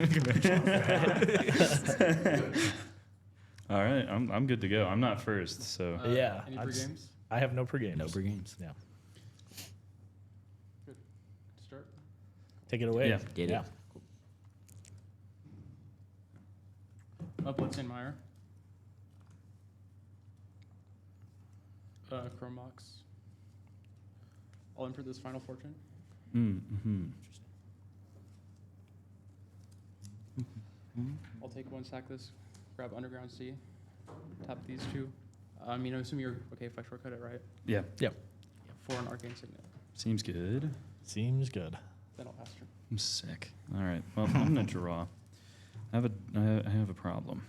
All right, I'm good to go. I'm not first, so Yeah. Any pre-games? I have no pre-games. No pre-games. Yeah. Good. Start. Take it away. Yeah. Get it. Yeah. Bloodstained Mire. Chromox. I'll enter this Final Fortune. I'll take one, sack this, grab Underground Sea, tap these two. I mean, I assume you're okay if I shortcut it, right? yeah, Yep. For an Arcane Signet. seems good. Seems good. Then I'll pass turn. I'm sick. All right, well, I'm gonna draw. I have a problem.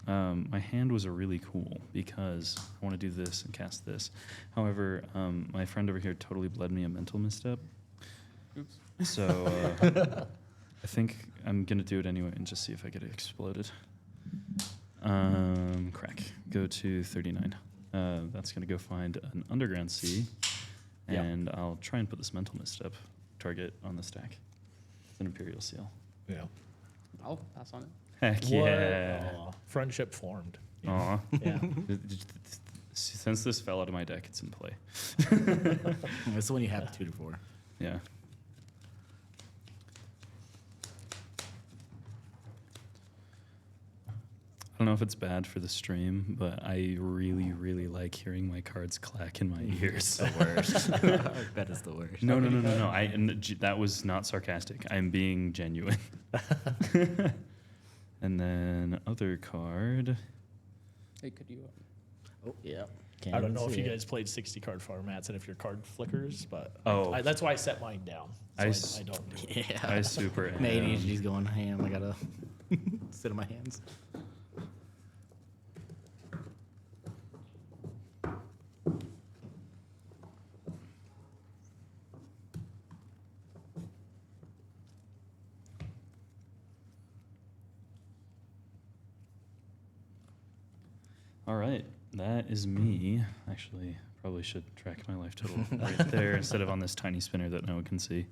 My hand was a really cool because I want to do this and cast this. However, my friend over here totally bled me a mental misstep. Oops. So I think I'm gonna do it anyway and just see if I get it exploded. Crack. Go to 39. That's gonna go find an Underground Sea, and I'll try and put this mental misstep target on the stack. It's an Imperial Seal. Yeah. I'll pass on it. Heck yeah! Aw, friendship formed. Aw. Yeah. Since this fell out of my deck, it's in play. That's the one you have tutored for. Yeah. I don't know if it's bad for the stream, but I really, really like hearing my cards clack in my ears. The worst. That is the worst. No. That was not sarcastic. I'm being genuine. And then other card. Hey, could you? Oh, yeah. I don't know if you guys played 60 card formats and if your card flickers, but Oh. that's why I set mine down. So I don't do it. Yeah. I super am. Mate, ADHD's going ham. I gotta sit on my hands. All right, that is me. Actually, probably should track my life total right there instead of on this tiny spinner that no one can see.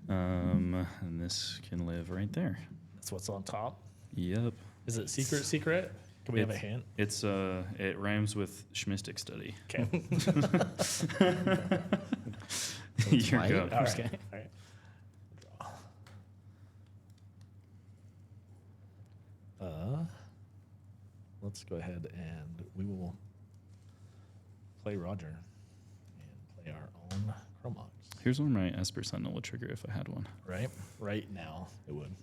And this can live right there. That's what's on top. Yep. Is it secret? Can we have a hint? It's it rhymes with Schmistic study. Okay. Your white? go. All right. Okay. All right. Let's go ahead and we will play Roger and play our own Chromox. Here's where my Esper Sentinel would trigger if I had one. Right? Right now, it would.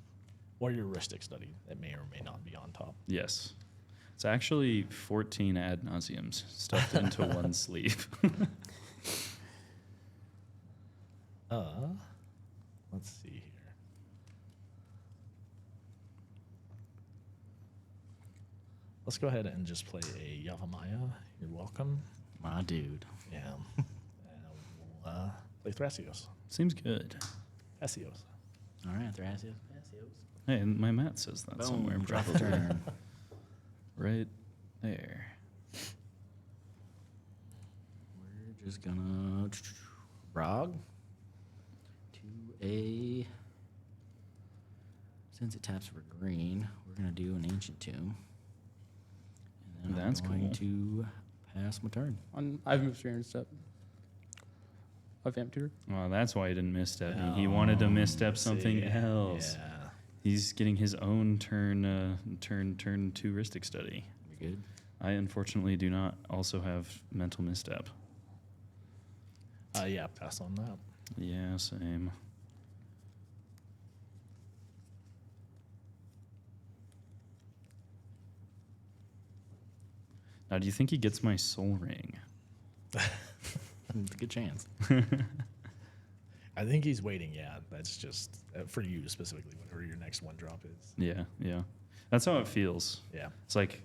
Or your heuristic study that may or may not be on top. Yes. It's actually 14 ad nauseums stuffed into one sleeve. Let's see here. Let's go ahead and just play a Yavamaya. You're welcome. My dude. Yeah. And we'll play Thrasios. Seems good. Thrasios. All right, Thrasios. Hey, and my mat says that somewhere. Boom, drop a Probably. turn. Right there. We're just gonna Brog to a. Since it taps for green, we're gonna do an Ancient Tomb. And then That's I'm going cool. to pass my turn. I've moved your step. A Vamp Tutor. Well, that's why he didn't misstep me. He wanted to misstep something See? else. Yeah. He's getting his own turn 2 heuristic study. You're good. I unfortunately do not also have mental misstep. Yeah, pass on that. Yeah, same. Now, do you think he gets my soul ring? It's a good chance. I think he's waiting. Yeah, that's just for you specifically. Whatever your next one drop is. Yeah. That's how it feels. Yeah. It's like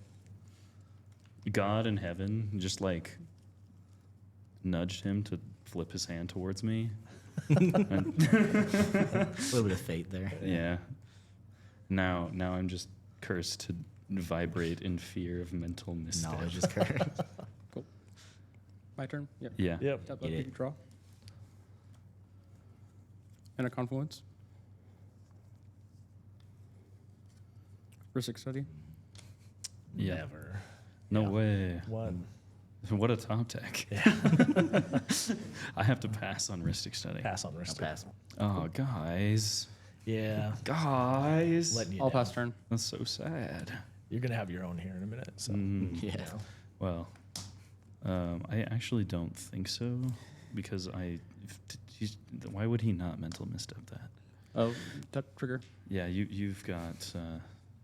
God in heaven just like nudged him to flip his hand towards me. A little bit of fate there. Yeah. Now I'm just cursed to vibrate in fear of mental misstep. Knowledge is cursed. Cool. My turn. Yep. Yeah. Yep. Tap Get up, it. draw. And a Confluence. Ristic Study. Yeah. Never. No Yeah. way. What? What a top tech. Yeah. I have to pass on Ristic Study. Pass on I'll risk. pass. Oh, guys. Yeah. Guys. Letting you I'll down. pass turn. That's so sad. You're gonna have your own here in a minute. So Yeah. you know. Well, I actually don't think so because why would he not mental misstep that? Oh, tap trigger. Yeah, you've got.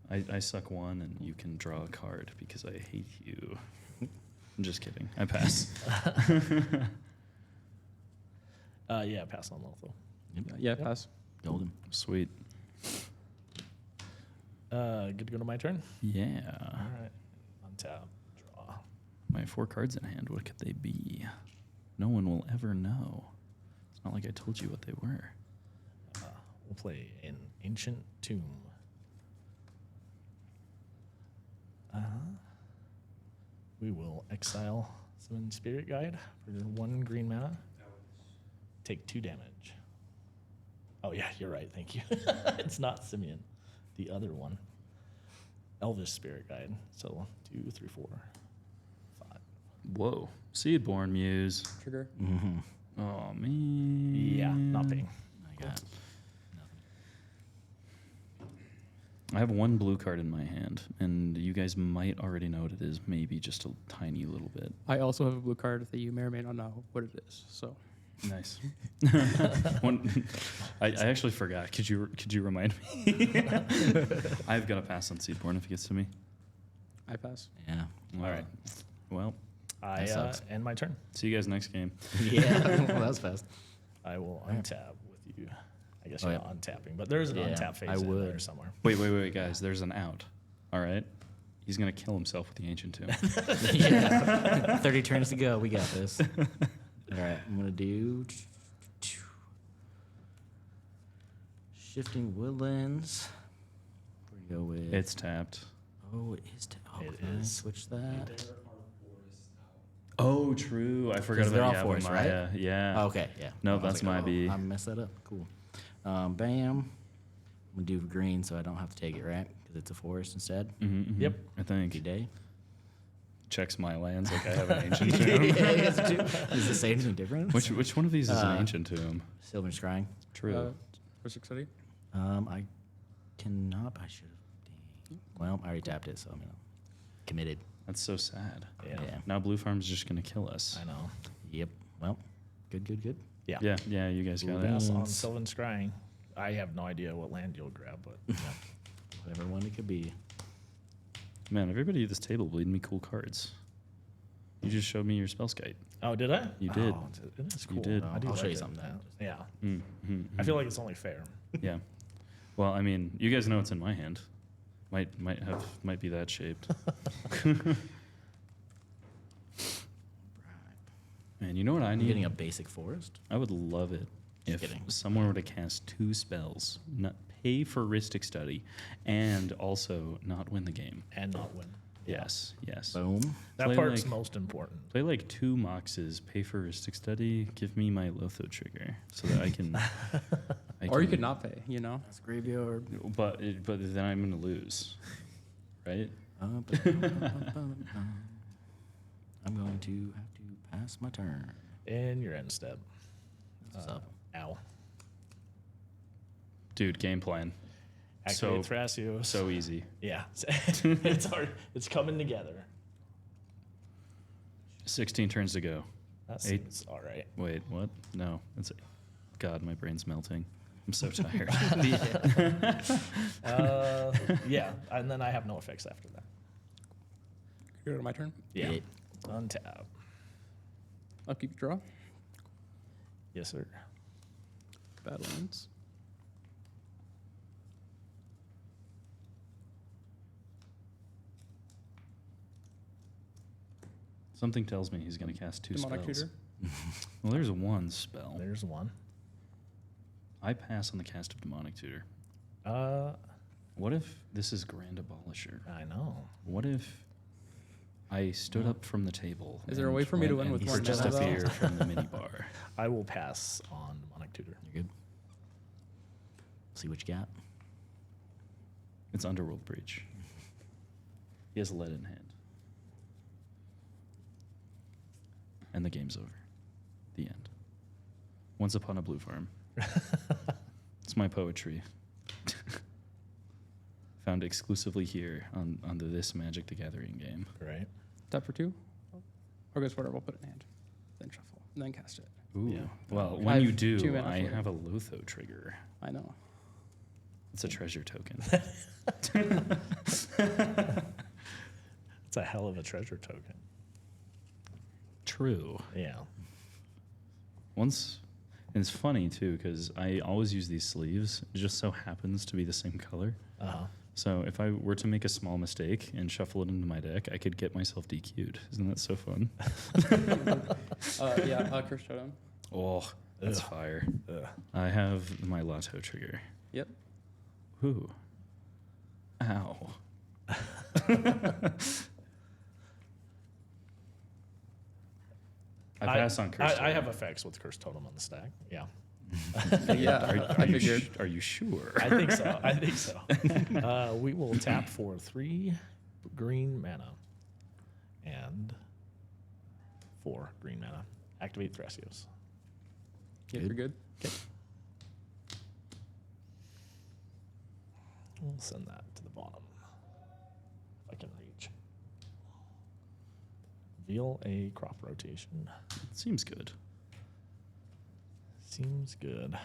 I suck one, and you can draw a card because I hate you. I'm just kidding. I pass. Yeah, pass on lethal. Yeah, pass. Golden. Sweet. Good to go to my turn. Yeah. All right. Untap. Draw. My 4 cards in hand. What could they be? No one will ever know. It's not like I told you what they were. We'll play an Ancient Tomb. We will exile Summon Spirit Guide for 1 green mana. Take 2 damage. Oh yeah, you're right. Thank you. It's not Simeon, the other one. Elvish Spirit Guide. So 2, 3, 4, 5. Whoa. Seedborn Muse. Trigger. Mm-hmm. Oh, man. Yeah, not paying. I got nothing. I have 1 blue card in my hand, and you guys might already know what it is, maybe just a tiny little bit. I also have a blue card that you may or may not know what it is. So Nice. I actually forgot. Could you remind me? I've got to pass on Seedborn if it gets to me. I pass. Yeah. All right. Well, I sucks. end my turn. see you guys next game. Yeah. Well, that was fast. I will Alright. untap with you. I guess Oh, you're yeah. not untapping, but there's an Yeah, untap phase I in there would. somewhere. Wait, guys. There's an out. All right. He's gonna kill himself with the Ancient Tomb. Yeah. 30 turns to go. We got this. All right. I'm going to do Shifting Woodlands. We're going to go with. It's tapped. Oh, it is. It Can I is. switch that? Oh, true. I forgot 'Cause they're about all forest, right? Maya. Yeah. Oh, okay. Yeah. No, I was that's my B. I messed that up. Cool. Bam. I'm going to do green so I don't have to take it, right? Because it's a forest instead. Mm-hmm, Yep. I think Good day. checks my lands like I have an Ancient Tomb. Is the same thing different? Which one of these is an Ancient Tomb? Silver Scrying. True. Ristic Study. I cannot. I should have. Well, I already tapped it, so I'm committed. That's so sad. Yeah. Yeah. Now Blue Farm's just gonna kill us. I know. Yep. Well, good. Yeah. Yeah, you guys got Blue it. Pass on Lands. Sylvan Scrying. I have no idea what land you'll grab, but yeah. Whatever one it could be. Man, everybody at this table bleeding me cool cards. You just showed me your spell skite. Oh, did I? You did. Oh, it's You cool. did. I do I'll show like you it. something then. Yeah. Mm-hmm. I feel like it's only fair. Yeah. Well, I mean, you guys know what's in my hand. Might be that shaped. Man, you know what I I'm need? getting a basic forest. I would love it if kidding. someone were to cast 2 spells, not pay for Ristic Study, and also not win the game. And not win. Yes. Boom. That Play part's like- most important. Play like 2 Moxes, pay for Ristic Study, give me my Lotho trigger so that I can. Or you could not pay. You know. That's graveyard. But then I'm gonna lose, right? I'm going to have to pass my turn. In your end step. What's up? Ow. Dude, game plan. Activate Thrasios. So easy. yeah. It's hard. It's coming together. 16 turns to go. That 8. seems all right. Wait, what? No, that's it. God, my brain's melting. I'm so tired. Yeah. And then I have no effects after that. Go to my turn. Yeah. It- Untap. I'll keep draw. Yes, sir. Badlands. Something tells me he's going to cast 2 Demonic spells. Tutor. Well, there's 1 spell. There's one. I pass on the cast of Demonic Tutor. What if this is Grand Abolisher? I know. What if I stood up from the table? Is there a and way for me to went win and with more purchased a mana, though? beer from the minibar? I will pass on Demonic Tutor. You're good. See what you got. It's Underworld Breach. He has lead in hand. And the game's over. The end. Once upon a blue farm. It's my poetry. Found exclusively here on the This Magic the Gathering game. Right. Tap for 2. Or guess whatever. We'll put it in hand. Then shuffle. And then cast it. Ooh. Yeah. Well, I when you have 2 do, mana I for it. have a Lotho trigger. I know. It's a treasure token. It's a hell of a treasure token. True. Yeah. Once, and it's funny too, because I always use these sleeves. It just so happens to be the same color. Uh-huh. So if I were to make a small mistake and shuffle it into my deck, I could get myself DQ'd. Isn't that so fun? Curse Totem. Oh, that's Ugh. fire. Ugh. I have my Lotto trigger. Yep. Ooh. Ow. I pass on Curse I have Totem. effects with Curse Totem on the stack. Yeah. Yeah, I figured. Are you sure? I think so. I think so. We will tap for 3 green mana and 4 green mana. Activate Thrasios. Yep, you're good. We'll send that to the bottom. If I can reach. Reveal a crop rotation. Seems good. Seems good.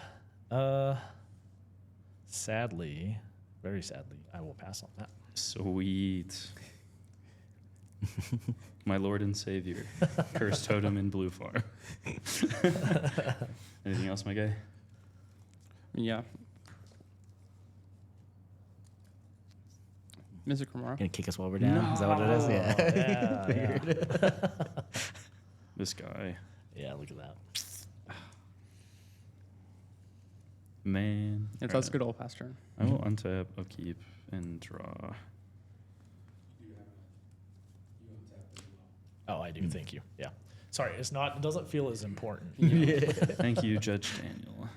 Sadly, very sadly, I will pass on that. Sweet. My Lord and Savior. Curse Totem in Blue Farm. Anything else, my guy? Yeah. Mystic Remora. Gonna kick us while we're down? Is that what it is? Yeah. Yeah. This guy. Yeah, look at that. Man. If Alright, that's good, I'll pass turn. I will untap, upkeep, and draw. Oh, I do. Thank you. Yeah. Sorry, it's not. It doesn't feel as important. Thank you, Judge Daniel.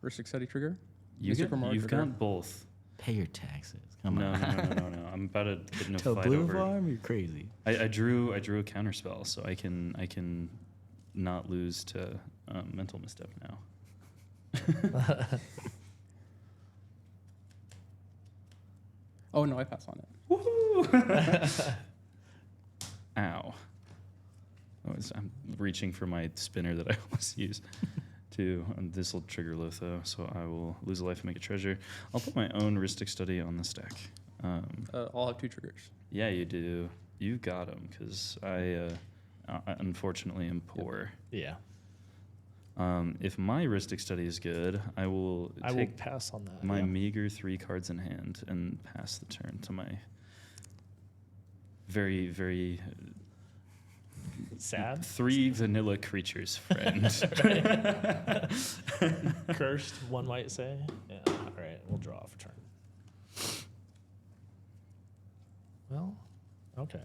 Ristic Study trigger. You've trigger. got both. Pay your taxes. Come No, on. no. I'm about to get in a To fight Blue over. Farm? You're crazy. I drew a counterspell, so I can not lose to mental misstep now. Oh no, I pass on it. Woohoo! Ow. I'm reaching for my spinner that I always use. This will trigger Lotho, so I will lose a life and make a treasure. I'll put my own Ristic Study on the stack. I'll have 2 triggers. Yeah, you do. You got them, because I unfortunately am poor. Yeah. If my Ristic Study is good, I will I will take pass on that. my yeah. meager 3 cards in hand and pass the turn to my very, very Sad. 3 vanilla creatures friend. Cursed, one might say. Yeah. All right. We'll draw for turn. Well, okay.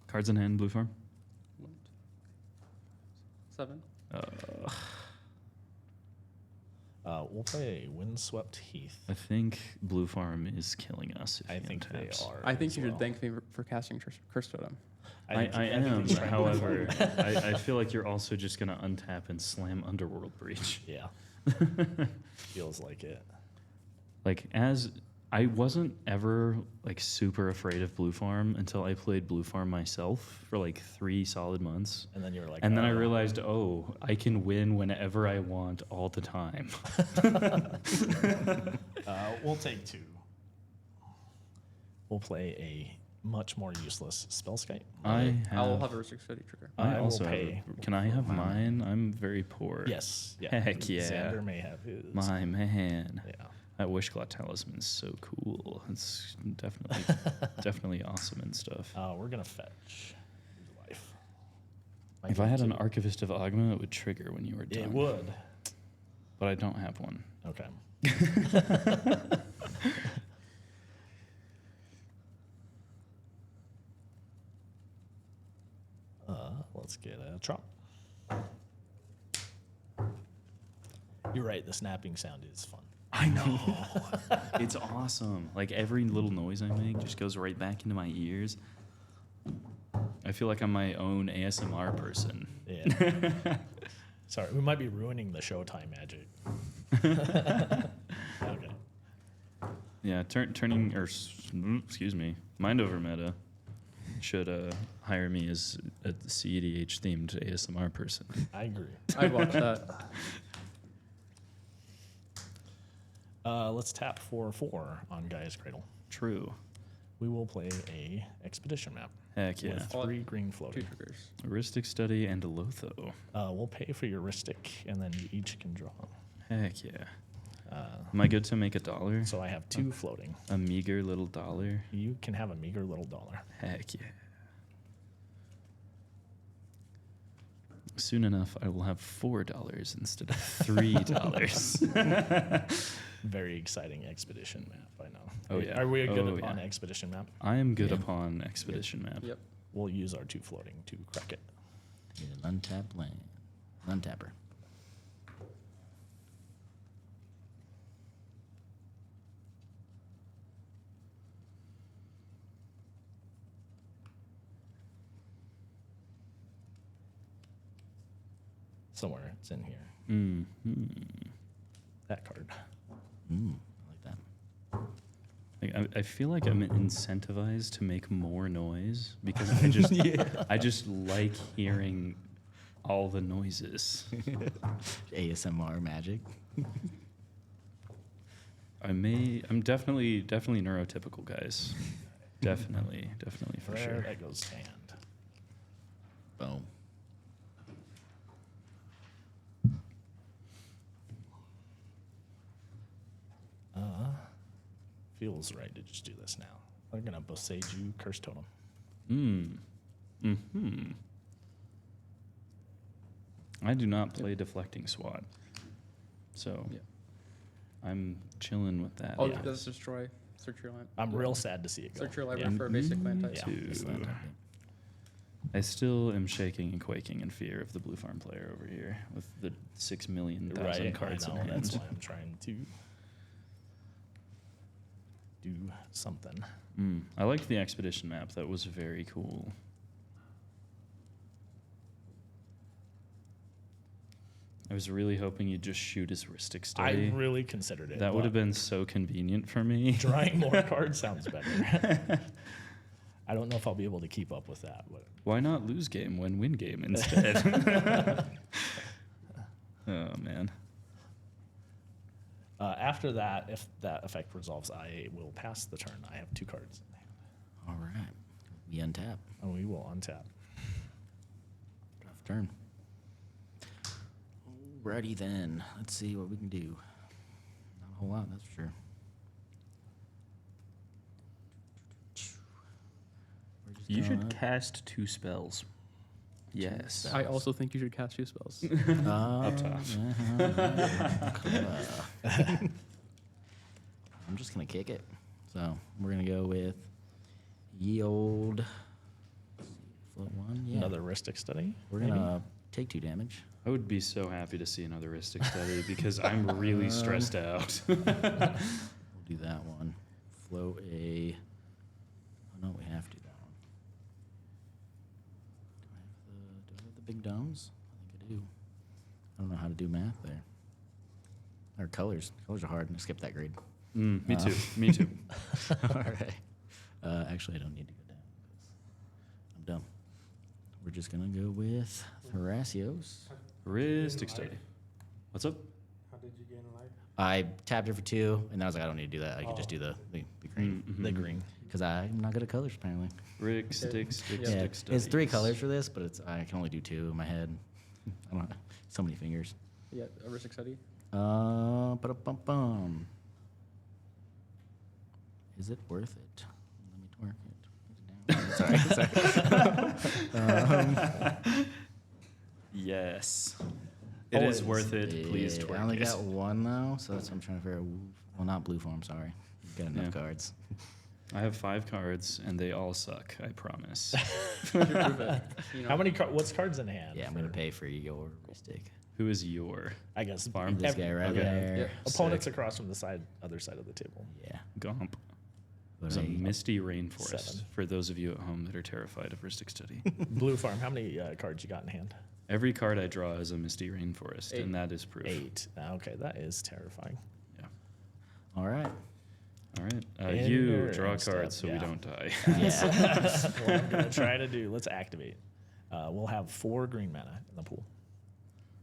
Cards in hand, blue farm. 7. We'll play Windswept Heath. I think blue farm is killing us. If I he think they untaps. are. I think as you well. should thank me for casting Curse Totem. I think am. he's trying to However, move forward. I feel like you're also just gonna untap and slam Underworld Breach. Yeah. Feels like it. Like, as I wasn't ever like super afraid of blue farm until I played blue farm myself for like 3 solid months. And then you were like, And then I oh. realized, oh, I can win whenever I want all the time. We'll take 2. We'll play a much more useless Spellskite. I'll have a Ristic Study trigger. I I will also pay. Can I have mine? I'm very poor. Yes. Yeah. Heck yeah. Xander may have his. My man. Yeah. That Wishclaw Talisman is so cool. It's definitely awesome and stuff. We're going to fetch. Lose a life. Might If I need had an to. Archivist of Ogma, it would trigger when you were done. It would. But I don't have one. Okay. Let's get a Trump. You're right. The snapping sound is fun. I know. It's awesome. Like every little noise I make just goes right back into my ears. I feel like I'm my own ASMR person. Yeah. Sorry, we might be ruining the Showtime magic. Okay. Yeah, turning or excuse me, Mind Over Meta should hire me as a CEDH themed ASMR person. I agree. I'd watch that. Let's tap for 4 on Gaia's Cradle. True. We will play a expedition map Heck yeah. with 3 green floating. 2 triggers. Heuristic Study and a Lotho. We'll pay for your Ristic, and then you each can draw. Heck yeah. Am I good to make $1? So I have 2 floating. A meager little dollar. You can have a meager little dollar. Heck yeah. Soon enough, I will have $4 instead of $3. Very exciting expedition map, I know. Oh, yeah. Are we good Oh, on yeah. expedition map? I am good Yeah. upon Expedition Map. Yep. We'll use our 2 floating to crack it. Need an untapped land. Untapper. Somewhere it's in here. Mm. That card. I like that. Like, I feel like I'm incentivized to make more noise because I just like hearing all the noises. ASMR magic. I'm definitely neurotypical, guys. Definitely for There, sure. that goes hand. Boom. Feels right to just do this now. We're gonna Boseiju Curse Totem. I do not play Deflecting SWAT, so Yeah. I'm chilling with that. Oh, Yeah. does destroy. Search your land. I'm real sad to see it go. Search your library for a basic land type. Yeah. Two. It's not tapped. I still am shaking and quaking in fear of the blue farm player over here with the 6 million Right, cards I in know, hand. that's why I'm trying to do something. I liked the expedition map. That was very cool. I was really hoping you'd just shoot his Heuristic Study. I really considered it. That would have but been so convenient for me. drawing more cards sounds better. I don't know if I'll be able to keep up with that, but Why not lose game when win game instead? Oh, man. after that, if that effect resolves, I will pass the turn. I have 2 cards in hand, All right. We untap. and we will untap. Tough turn. Alrighty then. Let's see what we can do. Not a whole lot, that's for sure. We're just You should gonna- cast 2 spells. Yes. I also think you should cast 2 spells. Up top. I'm just gonna kick it. So we're gonna go with ye old float 1. Yeah. Another Ristic Study. We're maybe? gonna take 2 damage. I would be so happy to see another Heuristic Study because I'm really stressed out. We'll do that one. Float a. Oh no, we have to do that one. Do I have the big domes? I think I do. I don't know how to do math there. Or colors. Colors are hard. I skipped that grade. Me too. Me too. All right. Actually, I don't need to go down because I'm dumb. We're just gonna go with Thrasios. Heuristic Study. What's up? How did you gain life? I tapped it for 2, and then I was like, I don't need to do that. I could just do the green. The green. Because I'm not good at colors, apparently. Rick, stick, Yeah. stick, study. It's 3 colors for this, but I can only do 2 in my head. I don't know. So many fingers. Yeah, a Ristic Study. Ba-da-bum-bum. Is it worth it? Let me twerk it. Sorry. Yes. It is worth it. Please Yeah, twerk I only it. got 1 though, so that's what I'm trying to figure out. Well, not blue form, sorry. You've got enough Yeah. cards. I have 5 cards and they all suck. I promise. Prove it. You know, How many? What's cards in hand? Yeah, I'm going to pay for your stick. Who is your I guess farm? This guy right Okay. there. Yep. opponent's Sick. across from the other side of the table. Yeah. Gomp. But It's a I- misty rainforest 7. for those of you at home that are terrified of Ristic Study. Blue farm. How many cards you got in hand? Every card I draw is a misty rainforest, 8. and that is proof. 8. Okay, that is terrifying. Yeah. all right. All right. In You your draw end step, cards so we yeah. don't die. Yeah. What I'm going to try to do, let's activate. We'll have 4 green mana in the pool.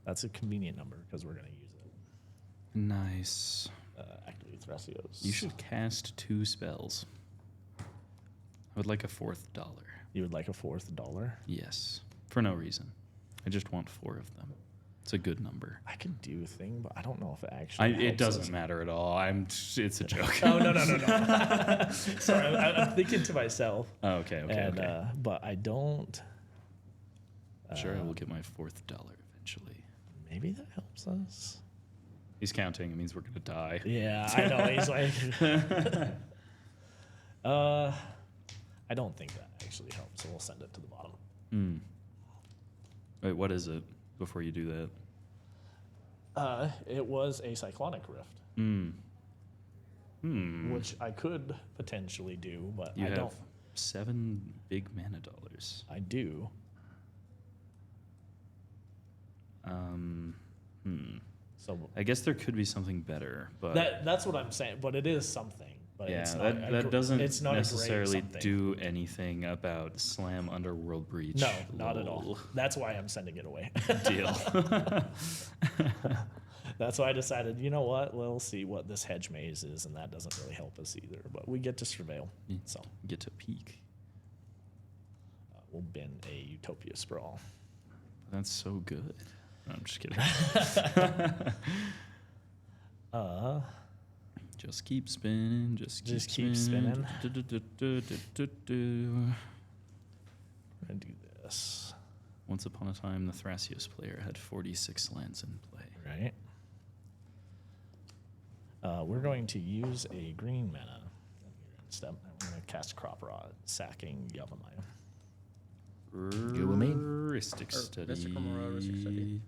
That's a convenient number because we're going to use it. Nice. Activate Thrasios. You should cast 2 spells. I would like a $4th dollar. You would like a $4th? Yes. For no reason. I just want 4 of them. It's a good number. I could do a thing, but I don't know if it actually It helps doesn't us. matter at all. It's a joke. Oh, no. Sorry, I'm thinking to myself. Oh, okay. and, but I don't. Sure, I will get my $4th dollar eventually. Maybe that helps us. He's counting. It means we're gonna die. Yeah, I know. He's like, I don't think that actually helps, so we'll send it to the bottom. Mm. Wait, what is it? Before you do that. It was a cyclonic rift, which I could potentially do, but You I have don't. 7 big mana dollars. I do. So I guess there could be something better, but that's what I'm saying. But it is something. But yeah, it's not that doesn't it's not necessarily a great something. do anything about Slam Underworld Breach. No, not at all. Lol. That's why I'm sending it away. Deal. That's why I decided, you know what? We'll see what this hedge maze is, and that doesn't really help us either. But we get to surveil, so Get to peek. we'll bin a Utopia Sprawl. That's so good. No, I'm just kidding. Just keep spinning. Just keep spinning. Du-du-du-du-du-du-du. We're gonna do this, Once upon a time, the Thrasios player had 46 lands in play. right? We're going to use a green mana step. I'm going to cast Crop Rot, sacking Yavimaya. Good with me. Ristic Or Study. Mystic Remora, Ristic Study.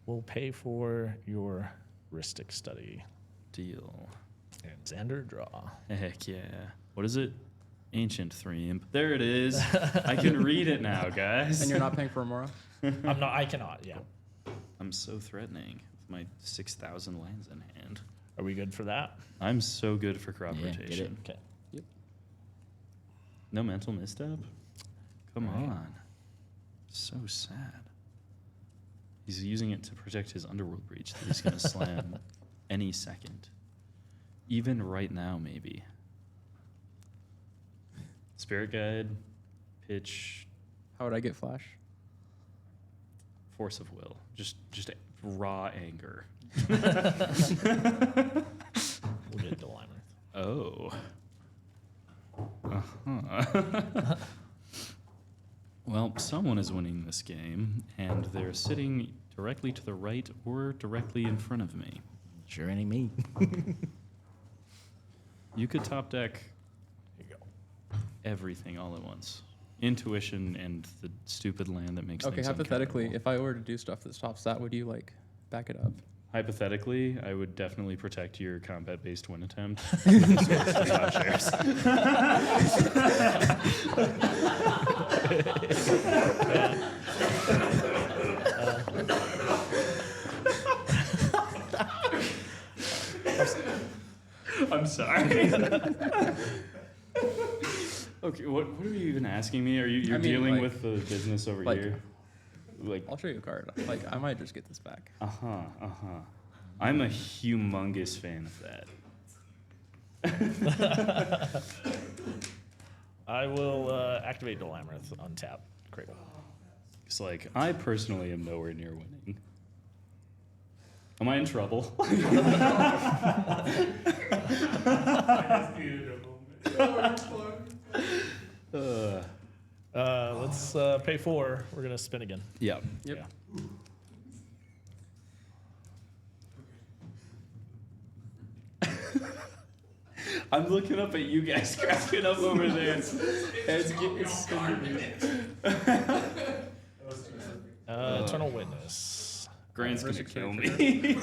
We'll pay for your Ristic Study. Deal. And Xander, draw. Heck yeah. What is it? Ancient 3 Imp. There it is. I can read it now, guys. And you're not paying for Remora? I cannot, yeah. I'm so threatening with my 6,000 lands in hand. Are we good for that? I'm so good for crop Yeah, get it. rotation. Okay. No mental misstep? Come Right. on. So sad. He's using it to protect his Underworld Breach that he's going to slam any second. Even right now, maybe. Spirit Guide, pitch, How would I get Flash? force of will. Just raw anger. We'll get Delimer. Oh. Uh-huh. Well, someone is winning this game, and they're sitting directly to the right or directly in front of me. Sure ain't me. You could top deck Here you go. everything all at once. Intuition and the stupid land that makes Okay, things hypothetically, uncountable. if I were to do stuff that stops that, would you like back it up? Hypothetically, I would definitely protect your combat-based win attempt. Plowshares. I'm sorry. Okay, what are you even asking me? You're I mean, dealing like- with the business over like- here? Like, I'll show you a card. Like, I might just get this back. I'm a humongous fan of that. I will activate Dolamarith on tap. Cradle. It's like, I personally am nowhere near winning. Am I in trouble? Let's pay 4. We're gonna spin again. Yeah. Yep. Yeah. I'm looking up at you guys cracking up over there. It's Eternal Witness. Grant's gonna Versus kill trigger. me.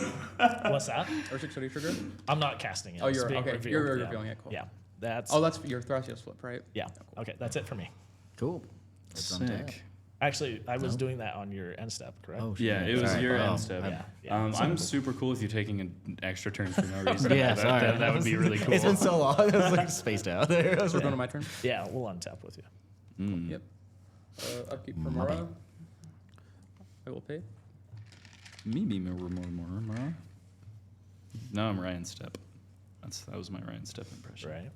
What's that? Or 6 trigger? I'm not casting it. Oh, it's you're being okay. revealed, You're yeah. revealing it. Cool. Yeah, that's. Oh, that's your Thrasios flip, right? yeah. Okay, that's it for me. Cool. It's on tap. Sick. Actually, I was Nope. doing that on your end step, correct? Oh, Yeah, shit. it was Sorry. your Oh, end step. Yeah. yeah. I'm super cool with you taking an extra turn for no reason. Yeah, that, sorry. that would be really cool. It's been so long. I was like spaced out there. I was So we're like, going to my turn. Yeah, we'll untap with you. Mm. Yep. Upkeep for My Mora. bad. I will pay. Maybe more. No, I'm Ryan Step. That was my Ryan Step impression. Right.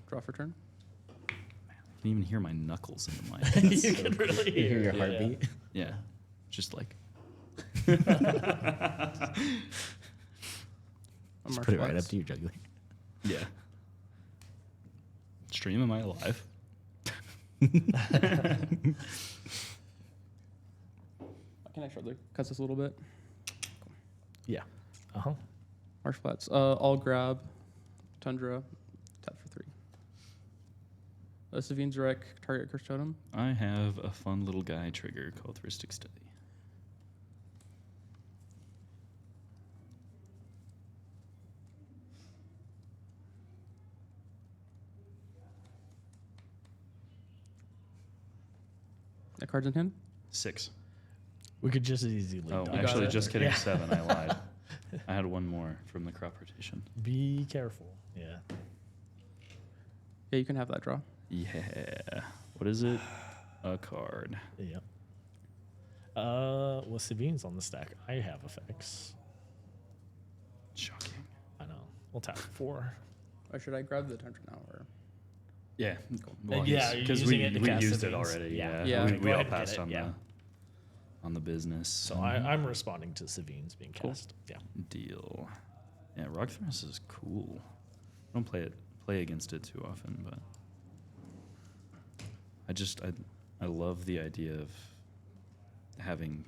Draw for turn. I can even hear my knuckles in the mic. You can really you hear your yeah. heartbeat. Yeah, just like. I'm Just Marsh put it right Flats. up to your jugular. Yeah. Stream, am I alive? Can I shortly cut this a little bit? Yeah. Uh huh. Marsh Flats. I'll grab Tundra. Tap for 3. Savine's Wreck. Target Curse Totem. I have a fun little guy trigger called Heuristic Study. That card's in hand. 6. We could just as easily. Oh, dodge actually, it. just kidding. Yeah. 7. I lied. I had one more from the crop rotation. Be careful. Yeah. Yeah, you can have that draw. Yeah. What is it? A card. Yeah. Well, Savine's on the stack. I have effects. Shocking. I know. We'll tap 4. Or should I grab the Tundra now? Or Yeah. Yeah, you're because using we, it to we cast used the it beans. already. Yeah. Yeah. Yeah. We, Go we all ahead and get passed it, on yeah. the business. So I'm responding to Savine's being Cool. cast. Yeah. Deal. Yeah, Rock Thras is cool. I don't play against it too often, but I love the idea of having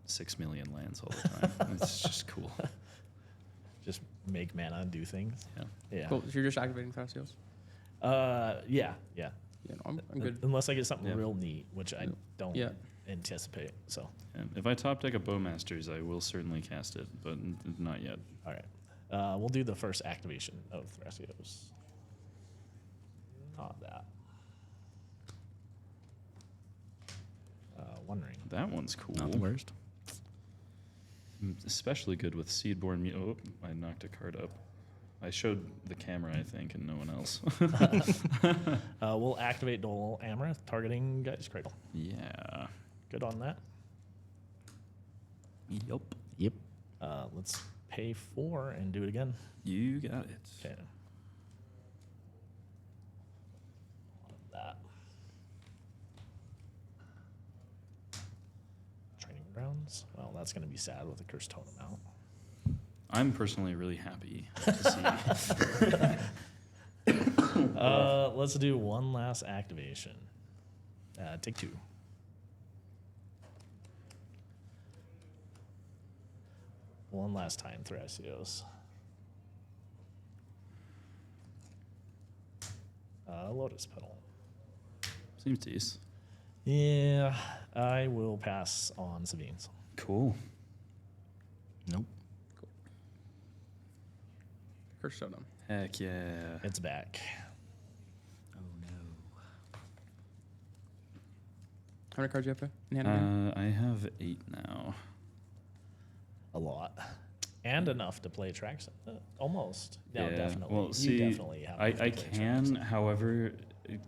6 million lands all the time. It's just cool. Just make mana and do things. Yeah. Yeah. cool. So you're just activating Thrasios. Yeah. Yeah, no, I'm good. Unless I get something Yeah. real neat, which I don't Yeah. anticipate. So, And if I top deck a Bowmasters, I will certainly cast it, but not yet. all right. We'll do the first activation of Thrasios. Not that. One Ring. That one's cool. Not the worst. Especially good with Seedborn. Oh, I knocked a card up. I showed the camera, I think, and no one else. We'll activate Dole Amaranth, targeting Guy's Cradle. Yeah. Good on that. Yep. Yep. Let's pay 4 and do it again. You got it. Okay. That. Training grounds. Well, that's going to be sad with the Cursed Totem out. I'm personally really happy to see. Let's do one last activation. Take 2. One last time, Thrasios. Lotus Petal. Seems decent. Yeah, I will pass on Savine's. Cool. Nope. Curse Totem. Heck yeah. It's back. Oh no. How many cards do you have in hand again? I have 8 now. A lot. And enough to play Atraxa. Almost. No, Yeah. definitely. Well, You see, definitely have enough to I play can, Atraxa. however,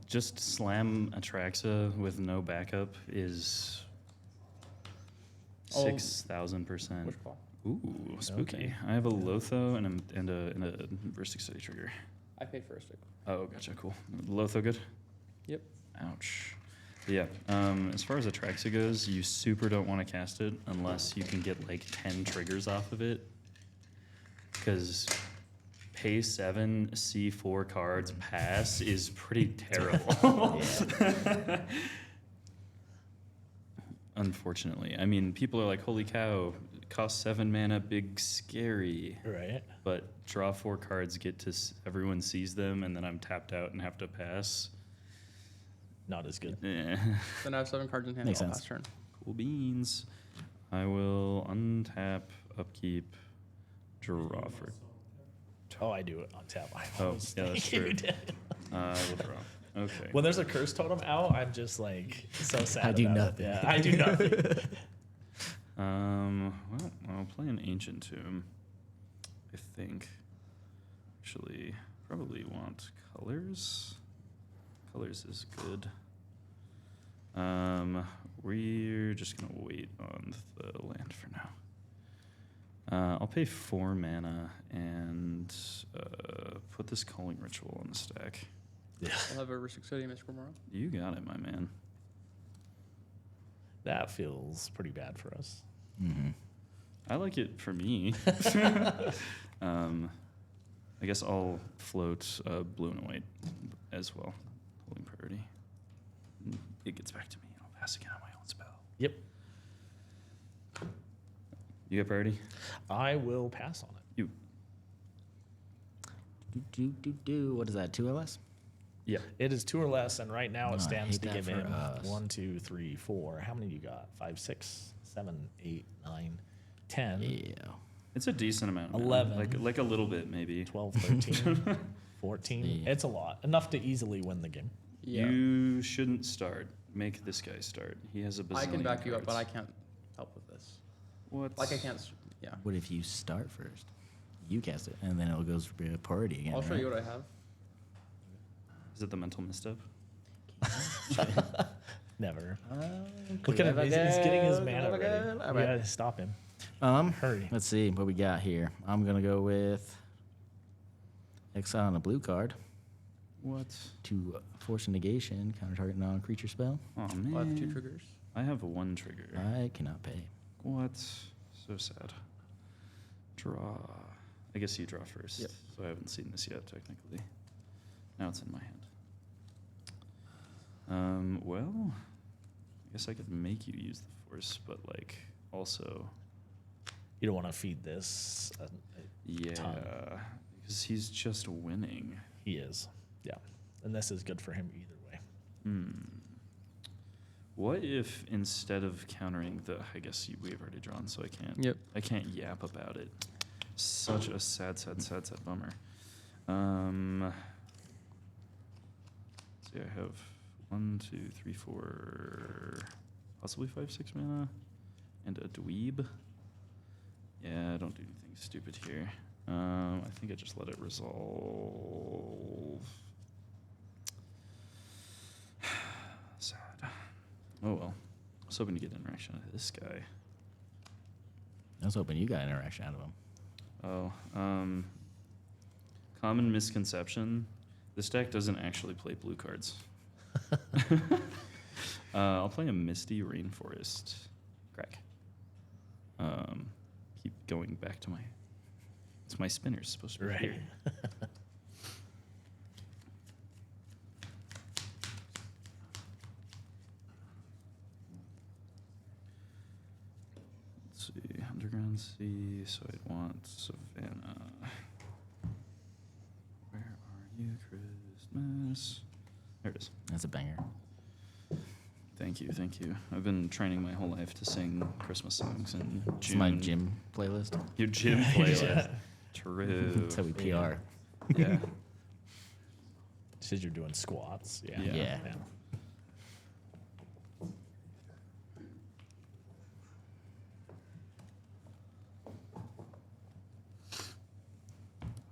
just slam Atraxa with no backup is Oh. 6,000%. Which claw? Ooh, spooky. Okay. I have a Lotho and a Heuristic Study trigger. I paid for a stick. Oh, gotcha. Cool. Lotho good? Yep. Ouch. But yeah, as far as Atraxa goes, you super don't want to cast it unless you can get like 10 triggers off of it. Because pay 7, C4 cards, pass is pretty terrible. Yeah. Unfortunately. I mean, people are like, holy cow, cost 7 mana, big, scary. Right. But draw 4 cards, get to everyone sees them, and then I'm tapped out and have to pass. not as good. Eh. Then I have 7 cards in hand. Makes I'll sense. pass turn. Cool beans. I will untap, upkeep, draw for. Oh, I do it on tap. I Oh, always yeah, that's think you true. did. I will draw. Okay. When there's a curse totem out, I'm just like so sad. I do about it. nothing. Yeah, I do nothing. Well, I'll play an Ancient Tomb. I think. Actually, probably want colors. Colors is good. We're just gonna wait on the land for now. I'll pay 4 mana and put this Calling Ritual on the stack. Yeah, I'll have a Resuscitating Mystical Morrow. You got it, my man. that feels pretty bad for us. Mm-hmm. I like it for me. I guess I'll float blue and white as well. Holding priority. It gets back to me. I'll pass again on my own spell. Yep, You got priority? I will pass on it. You. What is that? 2 or less? Yeah. It is 2 or less, and right now Oh, I it stands hate to that give for him us. 1, 2, 3, 4. How many you got? 5, 6, 7, 8, 9, 10, Yeah. It's a decent amount. man. 11. Like a little bit, maybe. 12, 13, 14. See. It's a lot. Enough to easily win the game. Yeah. You shouldn't start. Make this guy start. He has a bazillion I can back you up, but I cards. can't help with this. What? Like, I can't. Yeah. What if you start first? You cast it, and then it goes for a party again. I'll show right? you what I have. Is it the mental misstep? Never. Look at him. He's getting his mana ready. All We right. gotta stop him. Hurry. Let's see what we got here. I'm gonna go with exile on a blue card What? to force a negation, counter target non-creature spell. Oh man. I'll have 2 triggers. I have 1 trigger. I cannot pay. What? So sad. Draw. I guess you draw first. Yep. So I haven't seen this yet, technically. Now it's in my hand. Well, I guess I could make you use the force, but like also, You don't want to feed this. yeah, because he's just winning. He is. Yeah. And this is good for him either way. What if instead of countering the, I guess we've already drawn, so I can't. Yep. I can't yap about it. Such a sad bummer. See, I have 1, 2, 3, 4, possibly 5, 6 mana, and a dweeb. Yeah, I don't do anything stupid here. I think I just let it resolve. Sad. Oh well. I was hoping to get interaction out of this guy. I was hoping you got interaction out of him. Oh, common misconception. This deck doesn't actually play blue cards. I'll play a Misty Rainforest. Crack. Keep going back to my... It's my spinner's supposed to be Right. here. Let's see. Underground Sea, so I'd want Savannah. Where are you, Christmas? There it is. That's a banger. Thank you, thank you. I've been training my whole life to sing Christmas songs in June. It's my gym playlist. Your gym playlist. True. That's how we PR. Yeah. Says you're doing squats. Yeah. Yeah. Yeah.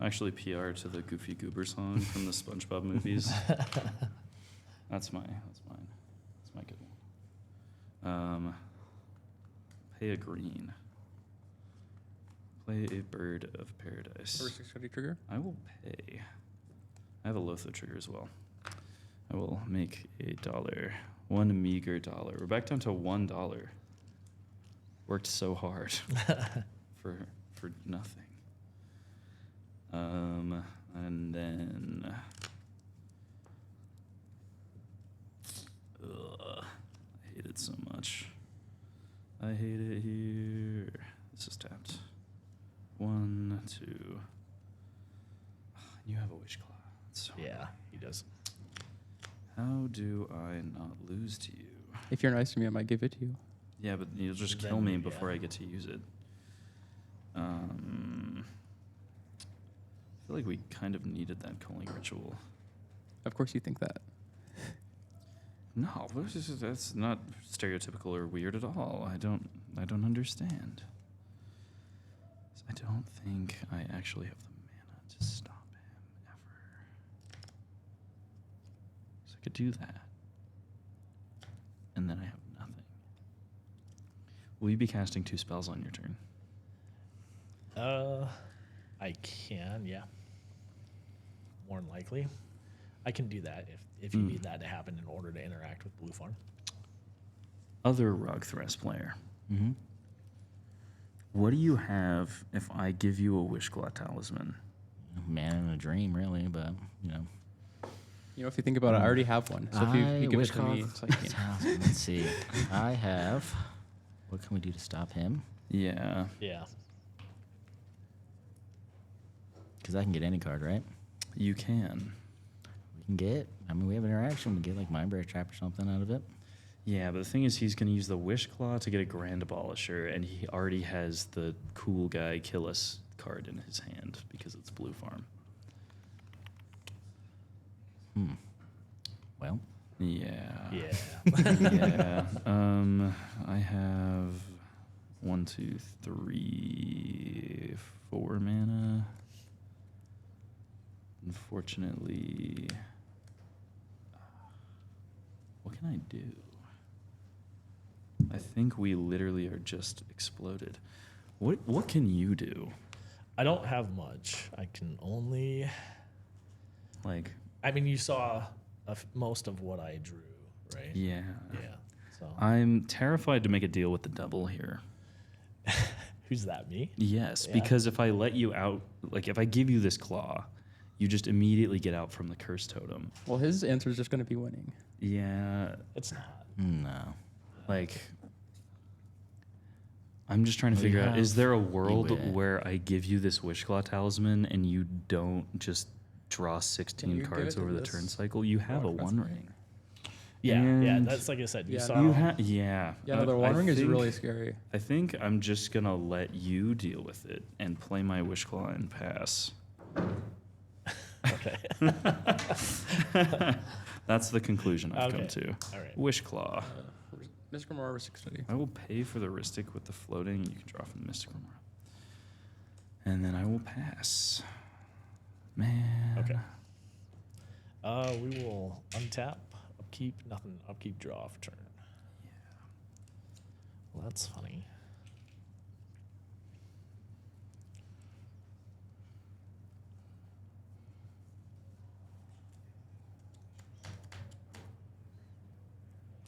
Actually, PR to the Goofy Goober song from the SpongeBob movies. That's mine. That's my good one. Pay a green. Play a Bird of Paradise. Or 6 trigger. I will pay. I have a Lotho trigger as well. I will make $1, $1 meager dollar. We're back down to $1. Worked so hard for nothing. And then I hate it so much. I hate it here. This is tapped. 1, 2. You have a Wish Claw. That's so Yeah, he does. How do I not lose to you? If you're nice to me, I might give it to you. Yeah, but you'll just Then kill me you- before yeah. I get to use it. I feel like we kind of needed that culling ritual. Of course you think that. No, that's not stereotypical or weird at all. I don't understand. I don't think I actually have the mana to stop him ever. So I could do that. And then I have nothing. Will you be casting 2 spells on your turn? I can, yeah. More than likely. I can do that if you need that to happen in order to interact with Blue Farm. Other Rug Thras player. Mm-hmm. What do you have if I give you a Wishclaw talisman? Man in a dream, really, but you know. You know, if you think about it, I already have one. So if you give it to me, it's like, you know. Let's see. I have. What can we do to stop him? Yeah. Yeah. Because I can get any card, right? You can. We can get. I mean, we have interaction. We get like Mind Break Trap or something out of it. Yeah, but the thing is, he's going to use the Wishclaw to get a Grand Abolisher, and he already has the cool guy kill us card in his hand because it's Blue Farm. Well, Yeah. Yeah. Yeah. I have 1, 2, 3, 4 mana. Unfortunately, what can I do? I think we literally are just exploded. What can you do? I don't have much. I can only. Like, I mean, you saw most of what I drew, right? yeah. Yeah. So I'm terrified to make a deal with the devil here. who's that? Me? Yes, Yeah. because if I let you out, like if I give you this claw, you just immediately get out from the curse totem. Well, his answer is just going to be winning. Yeah, It's not. no. like I'm just trying to We figure out, is have there a world Ewit. where I give you this Wishclaw talisman and you don't just draw 16 you give cards it to over the this turn cycle? You have a Rock One Wrestler? Ring. Yeah. Yeah. And That's like I said. You Yeah, saw. You yeah. Yeah, no, the I One Ring is think- really scary. I think I'm just gonna let you deal with it and play my Wishclaw and pass. Okay. That's the conclusion I've come Okay. to. All right. Wishclaw. Mystic Remora over 650. I will pay for the Rhystic with the floating. You can draw from the Mystic Remora. And then I will pass. Man. Okay. We will untap, upkeep, nothing, upkeep, draw off turn. Yeah. Well, that's funny.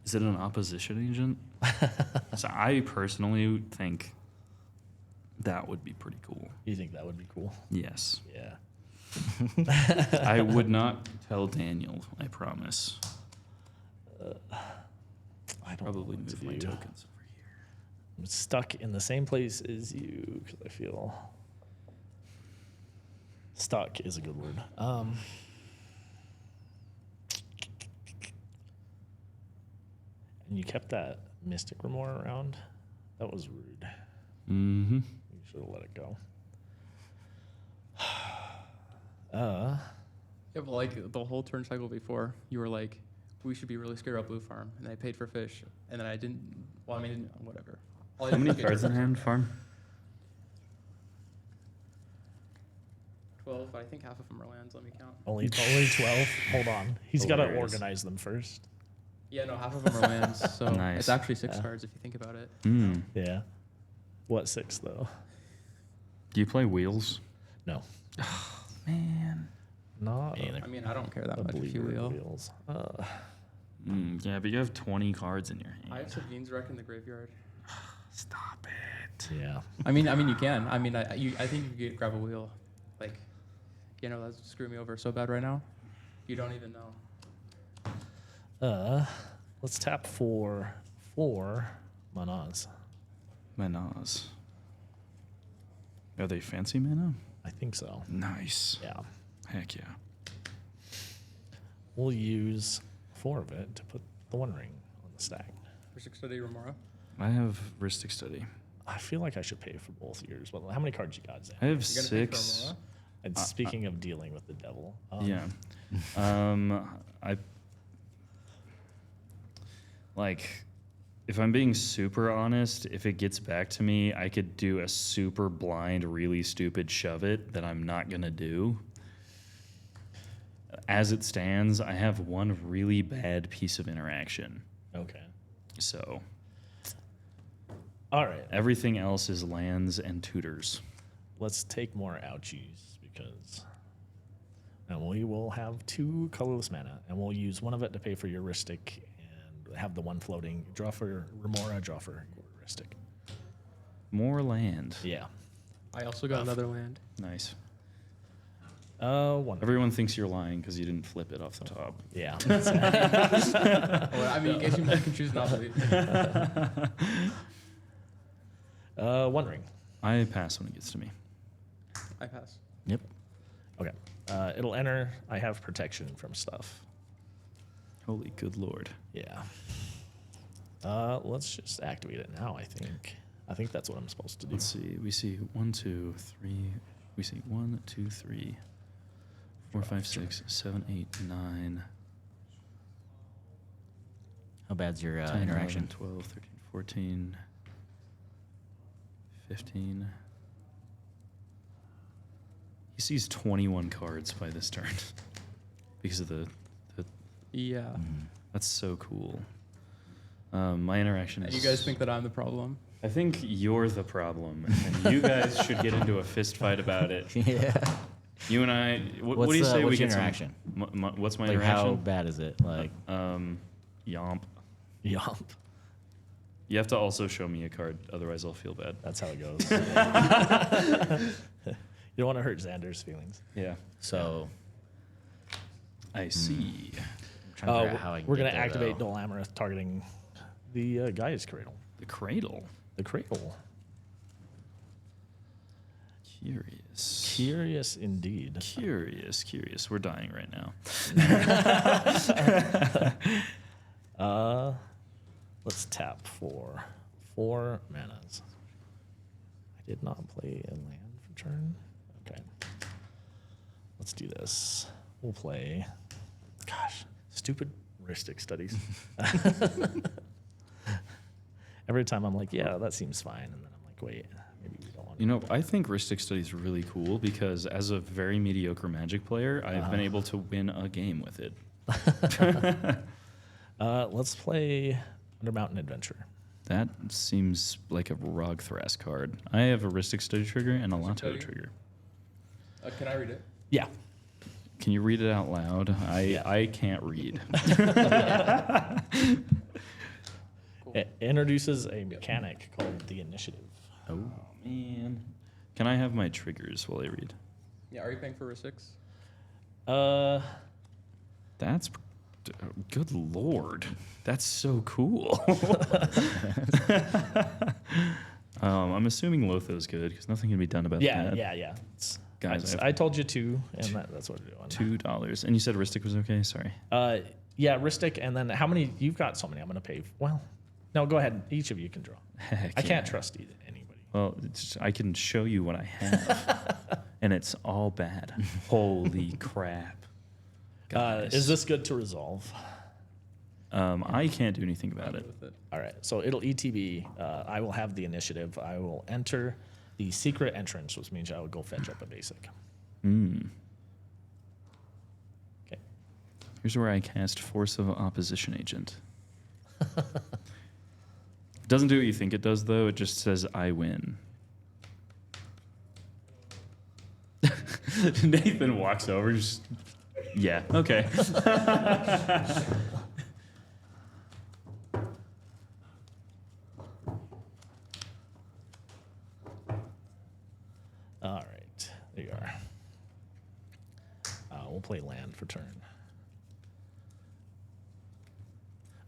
Is it an opposition agent? So I personally think that would be pretty cool. You think that would be cool? Yes. Yeah. I would not tell Daniel, I promise. I don't Probably know what to move my do. tokens over here. I'm stuck in the same place as you because I feel stuck is a good word. And you kept that Mystic Remora around. That was rude. Mm-hmm. You should have let it go. Yeah, but like the whole turn cycle before, you were like, we should be really scared about Blue Farm. And I paid for fish. And then I didn't, well, I mean, whatever. All I How did many was get cards in your- hand, Farm? 12, but I think half of them are lands. Let me count. Only 12. Hold on. He's got to Hilarious. organize them first. Yeah, no, half of them are lands. So Nice. it's actually 6 Yeah. cards if you think about it. Mm. Yeah. What 6 though? Do you play wheels? No. Man. Not Me either. I mean, I don't care that a much if you believer in will. wheels. Yeah, but you have 20 cards in your hand. I have Sabine's Wreck in the graveyard. Stop it. Yeah. I mean, you can. I mean, I think you could grab a wheel. Like, you know, that's screwing me over so bad right now. You don't even know. Let's tap for 4 manas. Manas. Are they fancy mana? I think so. Nice. Yeah. Heck yeah. We'll use 4 of it to put the One Ring on the stack. Rhystic Study, Remora. I have Rhystic Study. I feel like I should pay for both yours. But how many cards you got, Zan? I have You're gonna pay for 6. Remora? And speaking of dealing with the devil, Yeah. I like, if I'm being super honest, if it gets back to me, I could do a super blind, really stupid shove it that I'm not gonna do. As it stands, I have one really bad piece of interaction. okay. So All right. everything else is lands and tutors. Let's take more ouchies because, and we will have 2 colorless mana, and we'll use one of it to pay for your Rhystic and have the one floating. Draw for Remora, draw for your Rhystic. More land. Yeah. I also got another land. Nice. One. Everyone thinks you're lying because you didn't flip it off the top. Yeah. Well, I mean, in case you can choose not to. One Ring. I pass when it gets to me. I pass. Yep. Okay. It'll enter. I have protection from stuff. Holy good lord. Yeah. Let's just activate it now, I think. I think that's what I'm supposed to do. Let's see. We see 1, 2, 3. We see 1, 2, 3, 4, 5, 6, 7, 8, 9. How bad's your 10, interaction? 11, 12, 13, 14, 15. He sees 21 cards by this turn because of the Yeah. that's so cool. My interaction And is. you guys think that I'm the problem? I think you're the problem, and you guys should get into a fist fight about it. Yeah. You and I. What do you say we what's your get some- interaction? what's my Like, how interaction? bad is it? Like, Yomp. Yomp. You have to also show me a card, otherwise I'll feel bad. That's how it goes. You don't want to hurt Xander's feelings. Yeah. so I see. I'm trying to figure out how I can We're get going to there, activate though. Dol Amoreth targeting the Gaia's Cradle. The cradle. The Cradle. Curious. Curious indeed. Curious. We're dying right now. Let's tap for 4 manas. I did not play a land for turn. Okay. Let's do this. We'll play. Gosh, stupid Rhystic Studies. Every time I'm like, yeah, that seems fine, and then I'm like, wait, maybe we don't want. You know, I think Rhystic Study is really cool because as a very mediocre Magic player, I've been able to win a game with it. Let's play Under Mountain Adventure. That seems like a Rog Thras card. I have a Rhystic Study trigger and a Rhystic Lato Study? trigger. Can I read it? Yeah. Can you read it out loud? Yeah. I can't read. Cool. It introduces a mechanic called the Initiative. Oh, man. Can I have my triggers while I read? Yeah. Are you paying for Rhystics? That's good lord. That's so cool. I'm assuming Lotho's good because nothing can be done about that. Yeah. It's- Guys, I told you 2, and that's what we're doing. $2. And you said Rhystic was okay? Sorry. Yeah, Rhystic, and then how many? You've got so many. I'm going to pay. Well, no, go ahead. Each of you can draw. Heck I can't yeah. trust anybody. Well, I can show you what I have, and it's all bad. Holy crap. Guys. Is this good to resolve? I can't do anything about it. With it. All right, so it'll ETB. I will have the initiative. I will enter the secret entrance, which means I will go fetch up a basic. Mm. Okay. Here's where I cast Force of Opposition Agent. Doesn't do what you think it does, though. It just says, I win. Nathan walks over, just, yeah, okay. All right, there you are. We'll play land for turn.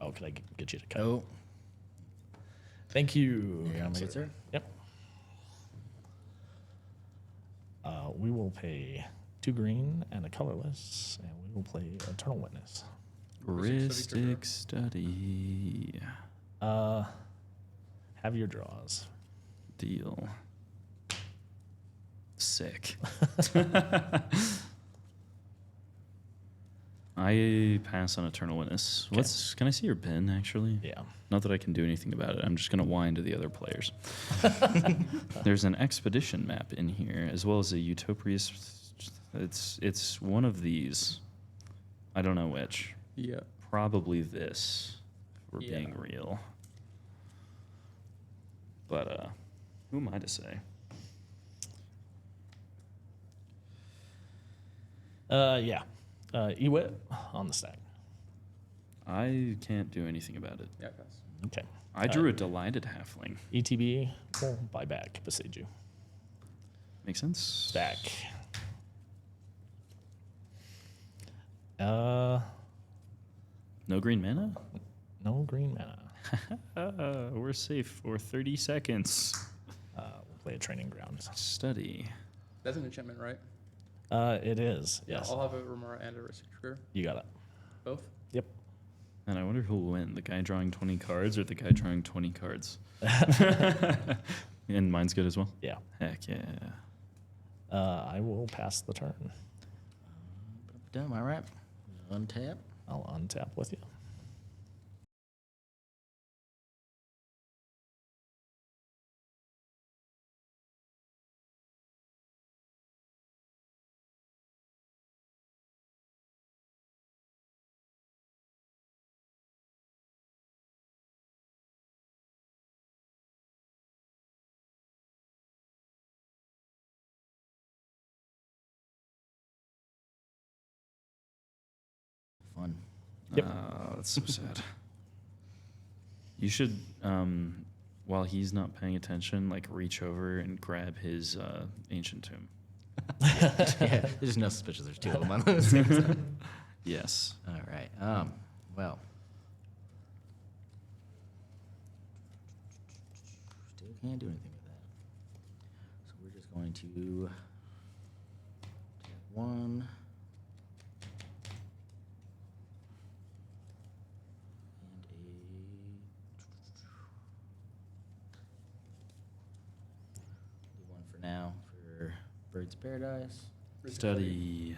Oh, can I get you to cut? Oh, Thank you. you're gonna make it, sir? Yep. We will pay 2 green and a colorless, and we will play Eternal Witness. Ristic study. Have your draws. Deal. Sick. I pass on Eternal Witness. Okay. Can I see your pen, actually? Yeah. Not that I can do anything about it. I'm just going to whine to the other players. There's an expedition map in here, as well as a Utopias. It's one of these. I don't know which. Yeah. Probably this, if we're Yeah. being real. But who am I to say? Yeah. Ewit on the stack. I can't do anything about it. Yeah, I pass. Okay. I drew a delighted halfling. ETB will buy back Beseiju. Makes sense? Stack. No green mana? No green mana. We're safe for 30 seconds. We'll play a training ground. Study. That's an enchantment, right? It is. Yes. I'll have a Remora and a Ristic Trigger. You got it. Both? Yep. And I wonder who will win, the guy drawing 20 cards or the guy drawing 20 cards? And mine's good as well? Yeah. Heck yeah. I will pass the turn. Done. All right. Untap. I'll untap with you. Fun. Yep. That's so sad. You should, while he's not paying attention, like reach over and grab his ancient tomb. Yeah. There's no suspicion. There's two of them on the same side. Yes. All right. Well. Still can't do anything with that. So we're just going to tap one. And do one for now for Bird's Paradise. Study.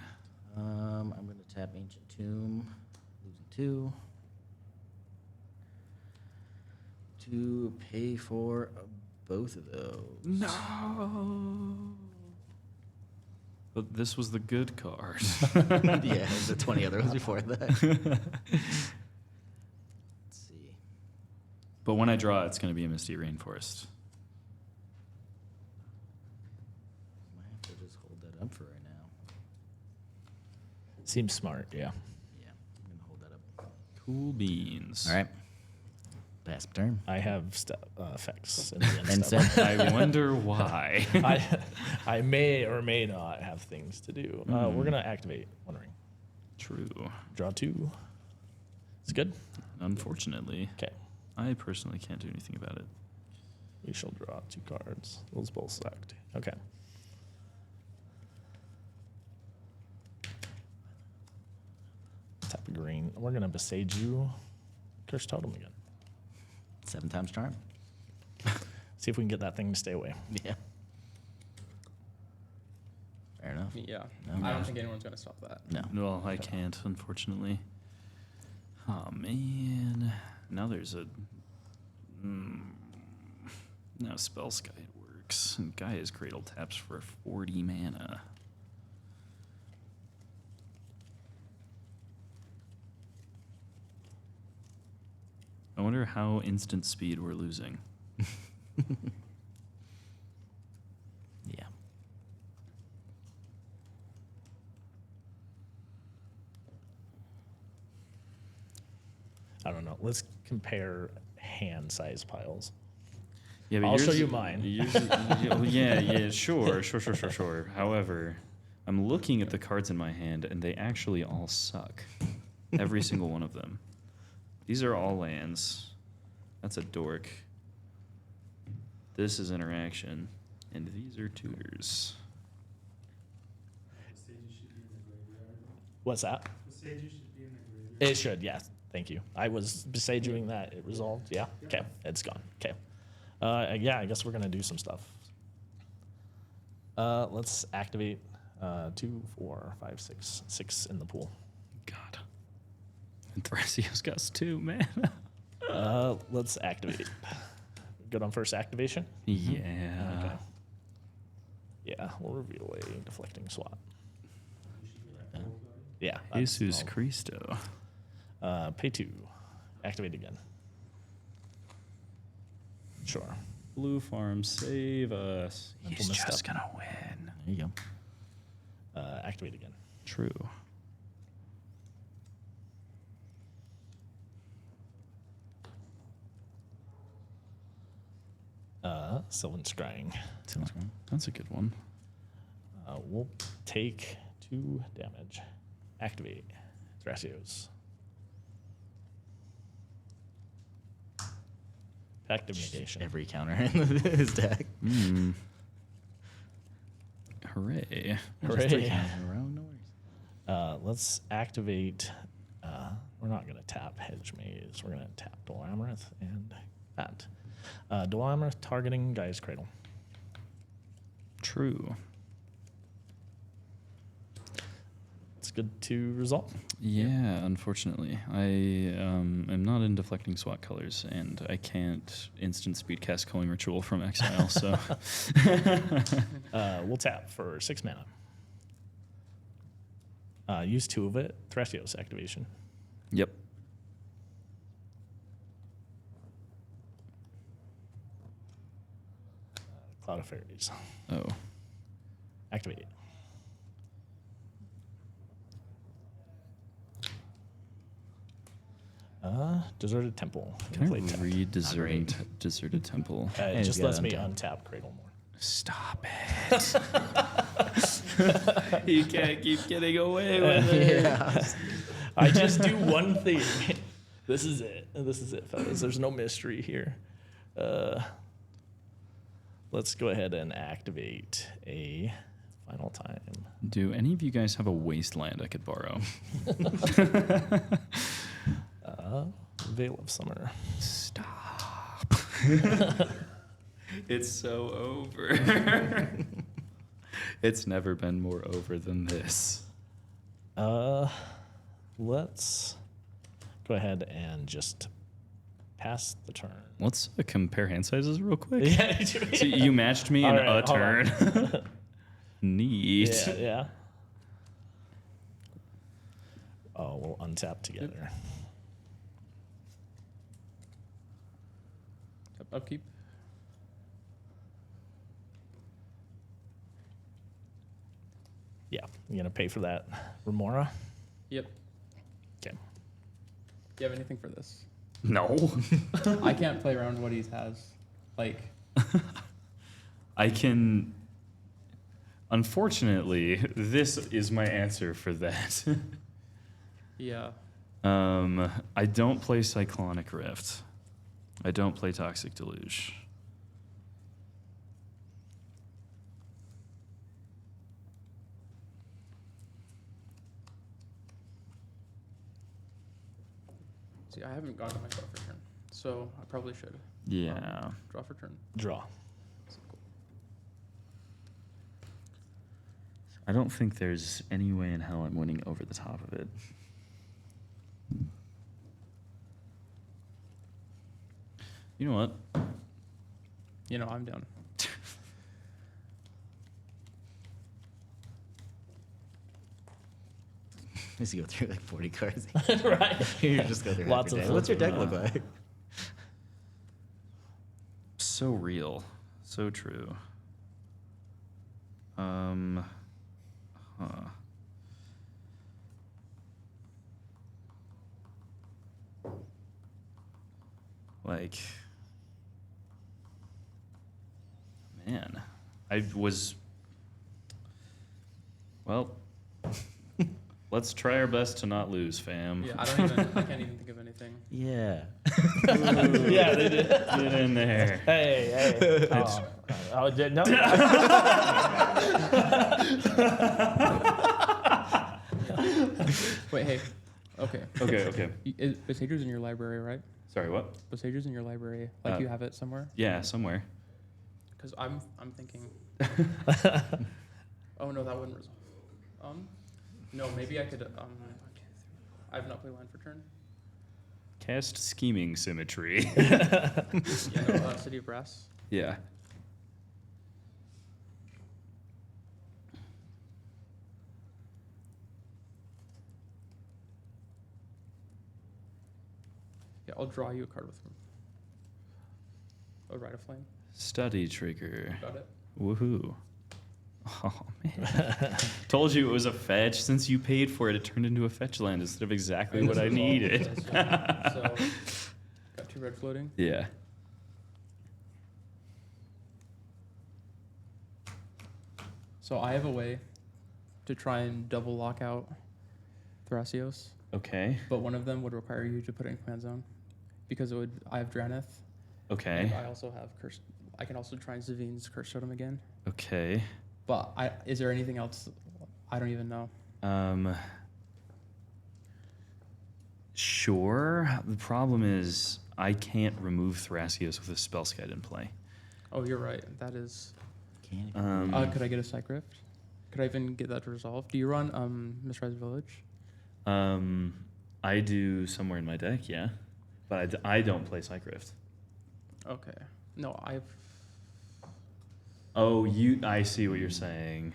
I'm going to tap Ancient Tomb, losing 2. To pay for both of those. No. But this was the good card. Yeah, there's the 20 other ones before that. Let's see. But when I draw, it's going to be a Misty Rainforest. Might have to just hold that up for right now. Seems smart, yeah. Yeah, I'm going to hold that up. Cool beans. All right. Pass turn. I have effects. In the end And step. I wonder why. I may or may not have things to do. We're going to activate One Ring. True. Draw 2. It's good? Unfortunately, Okay. I personally can't do anything about it. We shall draw 2 cards. Those both select. Okay. Tap a green. We're going to Beseiju Curse Totem again. 7 times charm. See if we can get that thing to stay away. Yeah. Fair enough. Yeah. No. I don't think anyone's going to stop that. No. Well, I can't, unfortunately. Oh, man. Now there's a... now Spell's Guide works. And Gaia's Cradle taps for 40 mana. I wonder how instant speed we're losing. Yeah. I don't know. Let's compare hand size piles. Yeah, but I'll show yours- you mine. yeah, sure. However, I'm looking at the cards in my hand, and they actually all suck. Every single one of them. These are all lands. That's a dork. This is interaction. And these are tutors. What's that? It should, yes. Thank you. I was besaging that. It resolved. Yeah. Okay. It's gone. Okay. Yeah, I guess we're going to do some stuff. Let's activate 2, 4, 5, 6. 6 in the pool. God. And Thrasios got 2, man. Let's activate. Good on first activation? Yeah. Okay. Yeah, we'll reveal a deflecting SWAT. Yeah. Jesus Cristo. Pay 2. Activate again. Sure. Blue farm, save us. Mental He's misstep. just gonna win. There you go. Activate again. True. Sylvan Scrying. Sounds good. That's a good one. We'll take 2 damage. Activate. Thrasios. Active negation. Every counter in his deck. Mm. Hooray. Just 3 Hooray. counters in a row, no worries. Let's activate. We're not going to tap Hedge Maze. We're going to tap Dual Amaranth and that. Dual Amaranth targeting Guy's Cradle. True. It's good to resolve. Yeah, unfortunately. I am not in deflecting SWAT colors, and I can't instant speed cast Culling Ritual from exile, so. We'll tap for 6 mana. Use 2 of it. Thrasios activation. Yep. Cloud of Fairies. Oh. Activate. Deserted Temple. Can I Play tap. read great. Deserted Temple? It Hey, just you lets gotta me untap. untap Cradle more. Stop it. You can't keep getting away with it. Yeah. I just do one thing. This is it. This is it, fellas. There's no mystery here. Let's go ahead and activate a final time. Do any of you guys have a wasteland I could borrow? Veil of Summer. Stop. It's so over. It's never been more over than this. Let's go ahead and just pass the turn. Let's compare hand sizes real quick. Yeah, So you matched me in All right, a hold on. turn. Neat. yeah. Oh, we'll untap together. Upkeep. Yeah, you gonna pay for that, Remora? Yep. Okay. Do you have anything for this? No. I can't play around what he has. Like, I can. Unfortunately, this is my answer for that. yeah. I don't play Cyclonic Rift. I don't play Toxic Deluge. See, I haven't gotten my draw for turn, so I probably should. Yeah. Draw for turn. Draw. I don't think there's any way in hell I'm winning over the top of it. You know what? You know, I'm down. Just go through like 40 cards. Right. You just go through Lots half your of deck. What's your deck fun. look like? So real. So true. Huh. Like, man, I was, well, let's try our best to not lose, fam. Yeah, I can't even think of anything. Yeah. Yeah, they did. Get in there. Hey. Oh, did no. Wait, hey. Okay. Okay. Besager's in your library, right? Sorry, what? Besager's in your library. Like you have it somewhere? Yeah, somewhere. Because I'm thinking. Oh no, that wouldn't resolve. No, maybe I could. I have not played land for turn. Cast Scheming Symmetry. Yeah, no, City of Brass. Yeah. Yeah, I'll draw you a card with him. Oh, Rite of Flame. Study trigger. Got it. Woohoo. Oh, man. Told you it was a fetch. Since you paid for it, it turned into a fetch land instead of exactly what I needed. So, got 2 red floating. Yeah. So I have a way to try and double lock out Thrasios, Okay. but one of them would require you to put it in command zone because I have Draneth. Okay. And I also have Curse. I can also try and Zavine's Curse Totem again. Okay. But is there anything else? I don't even know. Sure. The problem is I can't remove Thrasios with a Spellskite in play. Oh, you're right. That is. Can't even Could I get a Psych Rift? Could I even get that resolved? Do you run Mistrise Village? I do somewhere in my deck, yeah. But I don't play Psych Rift. Okay. No, I've. Oh, I see what you're saying.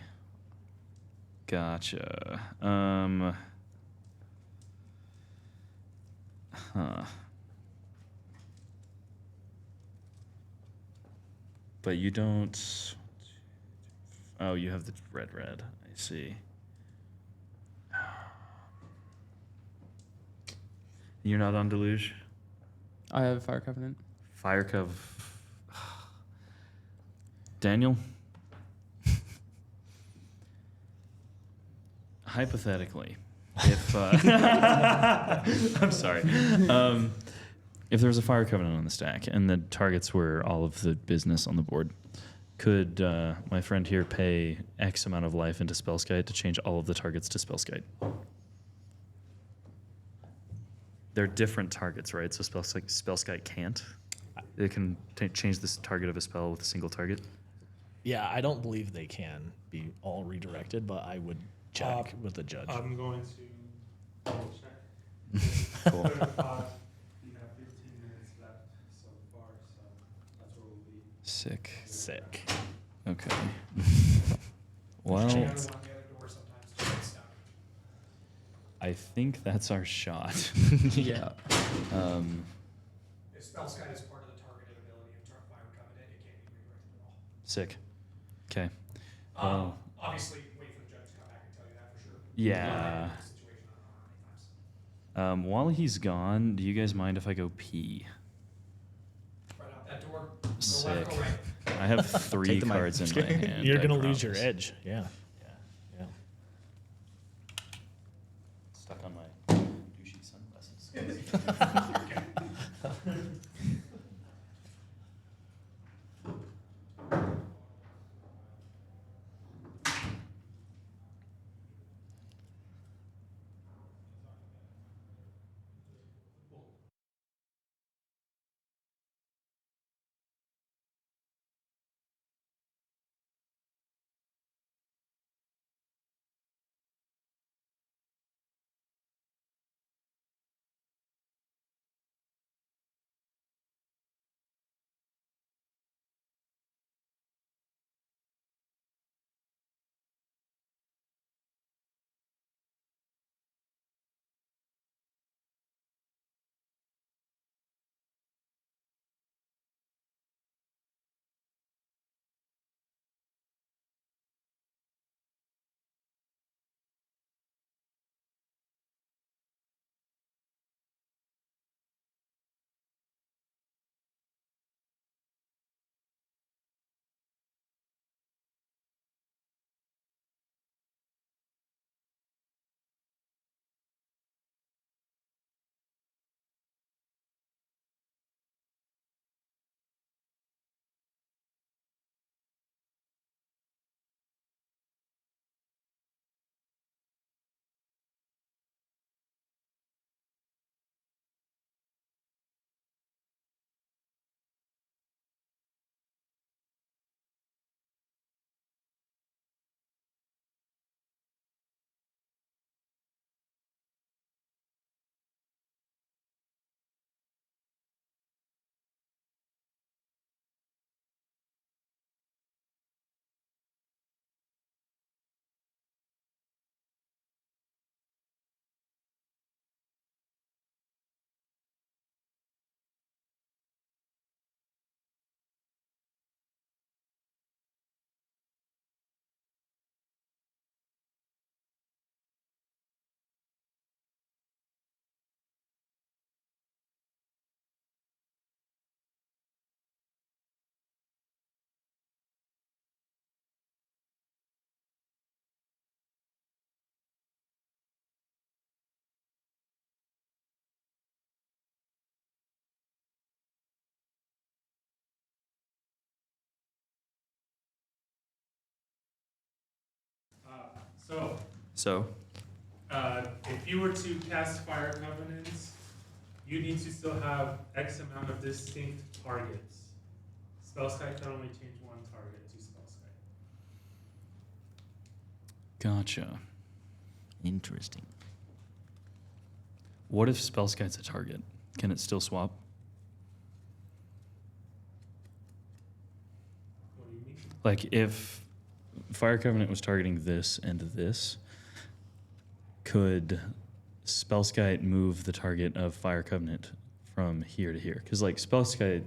Gotcha. Huh. But you don't. Oh, you have the red. I see. You're not on Deluge? I have Fire Covenant. Fire Cove. Daniel? Hypothetically, if I'm sorry, if there was a Fire Covenant on the stack and the targets were all of the business on the board, could my friend here pay X amount of life into Spellskite to change all of the targets to Spellskite? They're different targets, right? So Spellskite can't. It can change this target of a spell with a single target. Yeah, I don't believe they can be all redirected, but I would check with the judge. I'm going to double check. Cool. You have 15 minutes left so far, so that's where we'll be. Sick. Okay. The Well, other one, the other door sometimes gets stuck. I think that's our shot. Yeah. If Spellskite is part of the targeted ability of Fire Covenant, it can't be redirected at all. Sick. Okay. Well, Obviously, wait for the judge to come back and tell you that for sure. yeah. Situation, I don't know how many times. While he's gone, do you guys mind if I go pee? Right out that door. Go left, Sick. go right. I have 3 Take the mic. cards in my hand. You're I gonna lose your promise. edge. Yeah. Yeah. Stuck on my douchey sunglasses. So, If you were to cast Fire Covenants, you need to still have X amount of distinct targets. Spellskite can only change one target to Spellskite. gotcha. Interesting. What if Spellskite's a target? Can it still swap? What do you mean? Like if Fire Covenant was targeting this and this, could Spellskite move the target of Fire Covenant from here to here? Because like Spellskite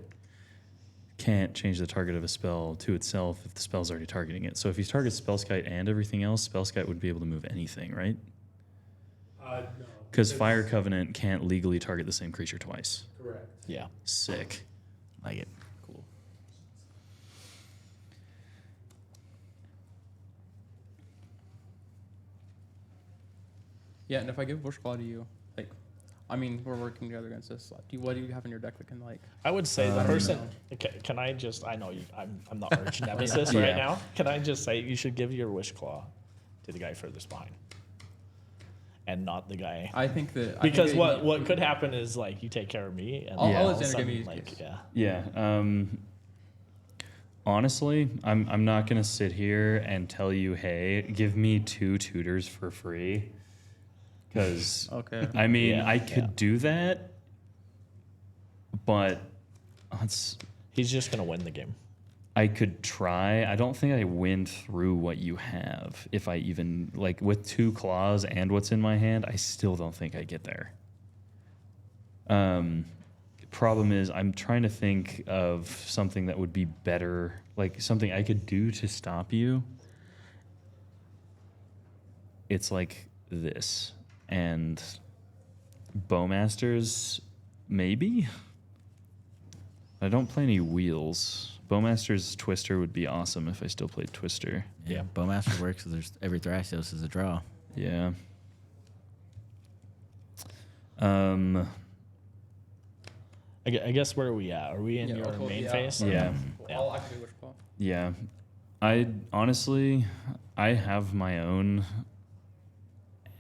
can't change the target of a spell to itself if the spell's already targeting it. So if he targets Spellskite and everything else, Spellskite would be able to move anything, right? No. Because Fire Covenant can't legally target the same creature twice. Correct. Yeah. Sick. Like it. Cool. Yeah, and if I give Bushclaw to you, like, I mean, we're working together against this. What do you have in your deck that can like? I would say the Um, person. Okay, can I just? I know you. I'm the arch nemesis Yeah. right now. Can I just say you should give your wish claw to the guy furthest behind, and not the guy. I think that Because what could happen is like you take care of me, and I'll Yeah. all let of a Xander give me sudden, his like case. yeah. Yeah. Honestly, I'm not gonna sit here and tell you, hey, give me 2 tutors for free. Because Okay. I mean, Yeah, I could yeah. do that, but it's, He's just gonna win the game. I could try. I don't think I win through what you have. If I even like with 2 claws and what's in my hand, I still don't think I get there. Problem is, I'm trying to think of something that would be better, like something I could do to stop you. It's like this, and Bowmasters, maybe. I don't play any wheels. Bowmaster's Twister would be awesome if I still played Twister. Yeah. Bowmaster works. So there's every Thrasios is a draw. Yeah. I guess where are we at? Are we in your okay, main yeah. phase? Yeah. Yeah. I'll actually Bushclaw. Yeah. I honestly, I have my own,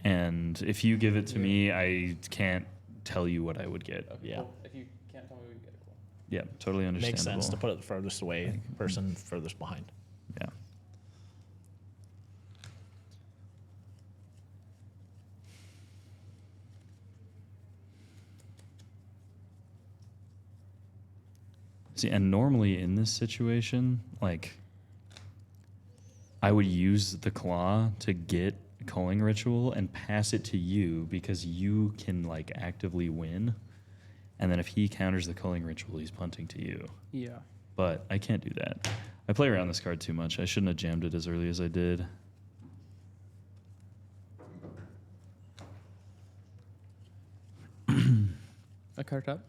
and if you give it to me, I can't tell you what I would get. Okay, Yeah. cool. If you can't tell me, we get it. Cool. Yeah, totally understandable. Makes sense to put it the furthest away person furthest behind. Yeah. See, and normally in this situation, like, I would use the claw to get Culling Ritual and pass it to you because you can, like, actively win. And then if he counters the Culling Ritual, he's punting to you. Yeah. But I can't do that. I play around this card too much. I shouldn't have jammed it as early as I did. A card top.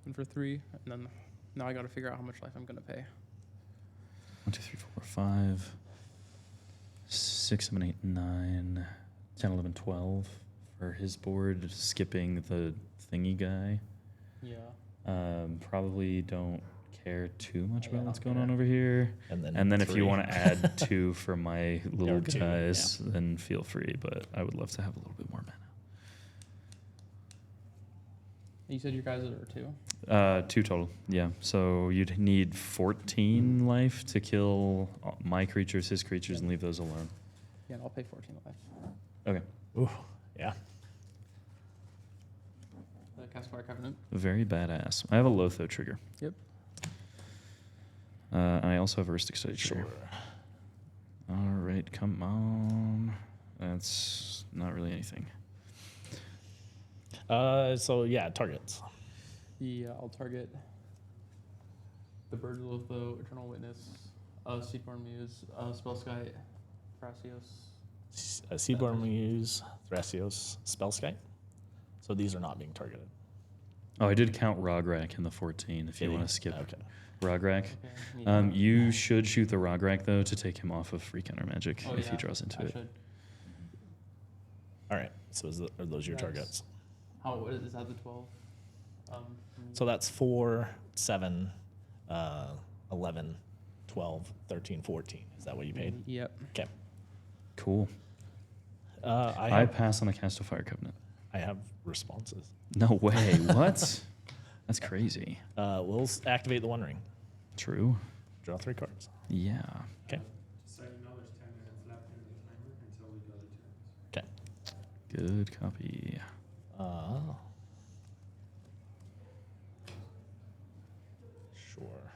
And for 3, and then now I got to figure out how much life I'm gonna pay. 1, 2, 3, 4, 5, 6, 7, 8, 9, 10, 11, 12 for his board, skipping the thingy guy. Yeah. Probably don't care too much Yeah, about what's okay. going on over here. And And then if you 3. want to add 2 for my little Or 2, guys, then feel free. But I would love to have a little bit more mana. You said your guys are 2. 2 total, yeah. So you'd need 14 life to kill my creatures, his creatures, and leave those alone. Yeah, and I'll pay 14 life. Okay, Ooh, yeah. Cast Fire Covenant. very badass. I have a Lotho trigger. Yep. I also have a Rhystic Study Sure. trigger. All right, come on. That's not really anything. So yeah, targets. Yeah, I'll target the Bird of the Eternal Witness, Seedborn Muse, Spellskite, Thrasios. Seaborn Muse, Thrasios, Spellskite. So these are not being targeted. Oh, I did count Rograk in the 14 if you Did want you? to skip Okay. Rograk. Okay. You should shoot the Rograk, though, to take him off of free counter magic if he draws into I it. should. All right. So are those your Nice. targets? What is that the 12? So that's 4, 7, 11, 12, 13, 14. Is that what you paid? Yep. Okay. Cool. I pass on the cast of Fire Covenant. have responses. No way. What? That's crazy. We'll activate the One Ring. True. Draw 3 cards. Yeah. Okay. Just so you know, there's 10 minutes left in the timer until we go to turns. Okay. Good copy. Sure.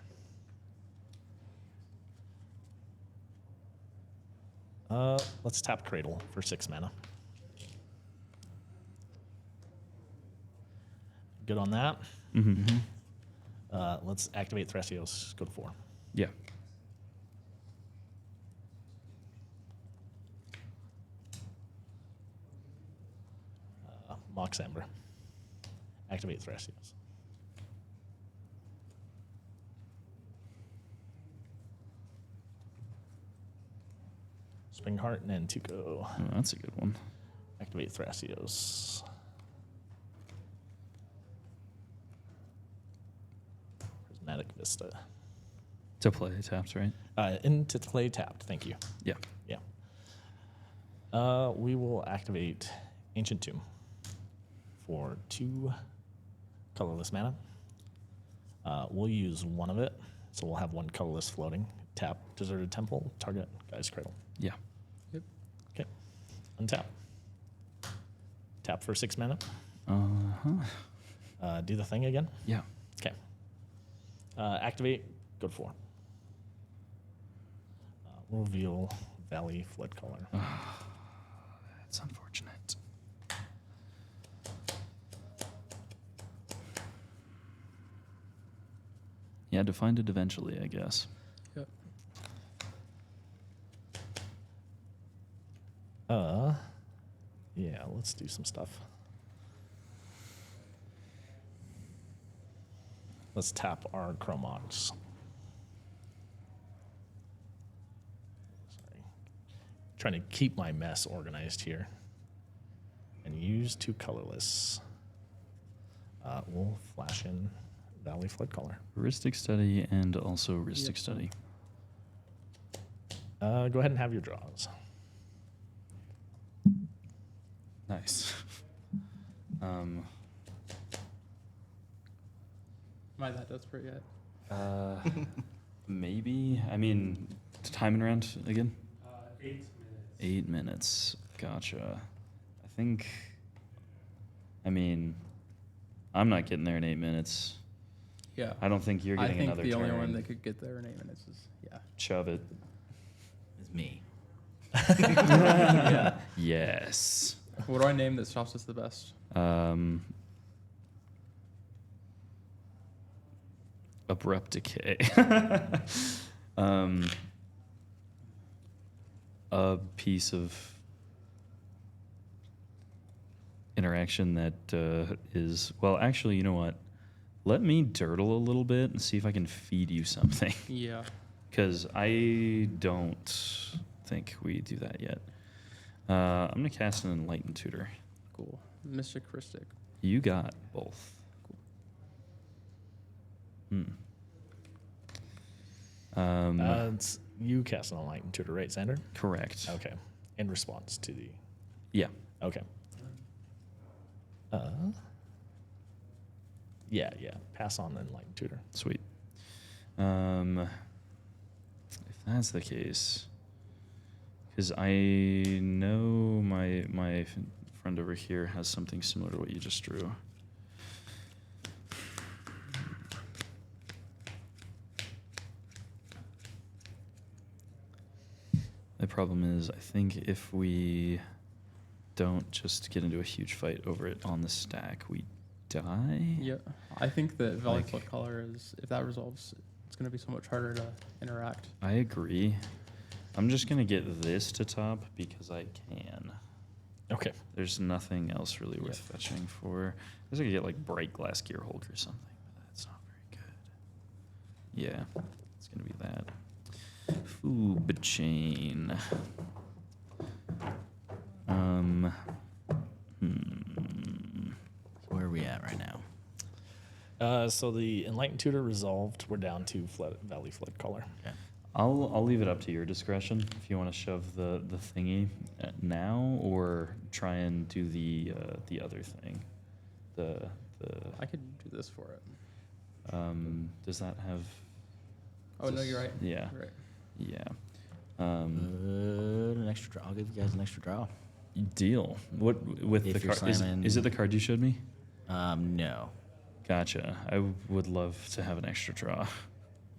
Let's tap Cradle for 6 mana. Good on that. Mm-hmm. Let's activate Thrasios. Go to 4. Yeah. Mox Ember. Activate Thrasios. Spring Heart and then Tuco. Oh, that's a good one. Activate Thrasios. Prismatic Vista. To play tapped, right? Into play tapped. Thank you. Yeah. Yeah. We will activate Ancient Tomb for 2 colorless mana. We'll use 1 of it, so we'll have 1 colorless floating. Tap Deserted Temple, target Guy's Cradle. Yeah. Yep. Okay. Untap. Tap for 6 mana. Do the thing again. Yeah. Okay. Activate, go to 4. Reveal Valley Flood Color. That's unfortunate. Yeah, to find it eventually, I guess. Yep. Yeah, let's do some stuff. Let's tap our Chromox. Sorry. Trying to keep my mess organized here. And use 2 colorless. We'll flash in Valley Flood Color. Heuristic Study and also Heuristic Yep. Study. Go ahead and have your draws. Nice. Am I that desperate yet? Maybe. I mean, timing round again? 8 minutes. 8 minutes. Gotcha. I think. I mean, I'm not getting there in 8 minutes. Yeah. I don't think you're I getting think another the turn. only one that could get there in 8 minutes is, yeah. Shove it. It's me. Yeah. Yes. What do I name that stops us the best? Abrupt decay. A piece of interaction that is, well, actually, you know what? Let me dirtle a little bit and see if I can feed you something. Yeah. Because I don't think we do that yet. I'm going to cast an Enlightened Tutor. Cool. Mystic Christic. You got both. It's you cast an Enlightened Tutor, right, Xander? Correct. Okay. In response to the... Yeah. Okay. Yeah. Pass on the Enlightened Tutor. Sweet. If that's the case, because I know my friend over here has something similar to what you just drew. The problem is, I think if we don't just get into a huge fight over it on the stack, we die. Yeah. I think that Valley Like- Flood Color is, if that resolves, it's going to be so much harder to interact. I agree. I'm just going to get this to top because I can. Okay. There's nothing else really worth fetching for. I guess I could get like Bright Glass Gear Hulk or something, but that's not very good. Yeah, it's going to be that. Foob Chain. at right now? So the Enlightened Tutor resolved. We're down to Valley Flood Caller. Okay. I'll leave it up to your discretion if you want to shove the thingy now or try and do the other thing. I could do this for it. Does that have? Oh no, you're right. Yeah. You're right. Yeah. An extra draw. I'll give you guys an extra draw. Deal. What with If the you're card? slamming- Is it the card you showed me? No. Gotcha. I would love to have an extra draw.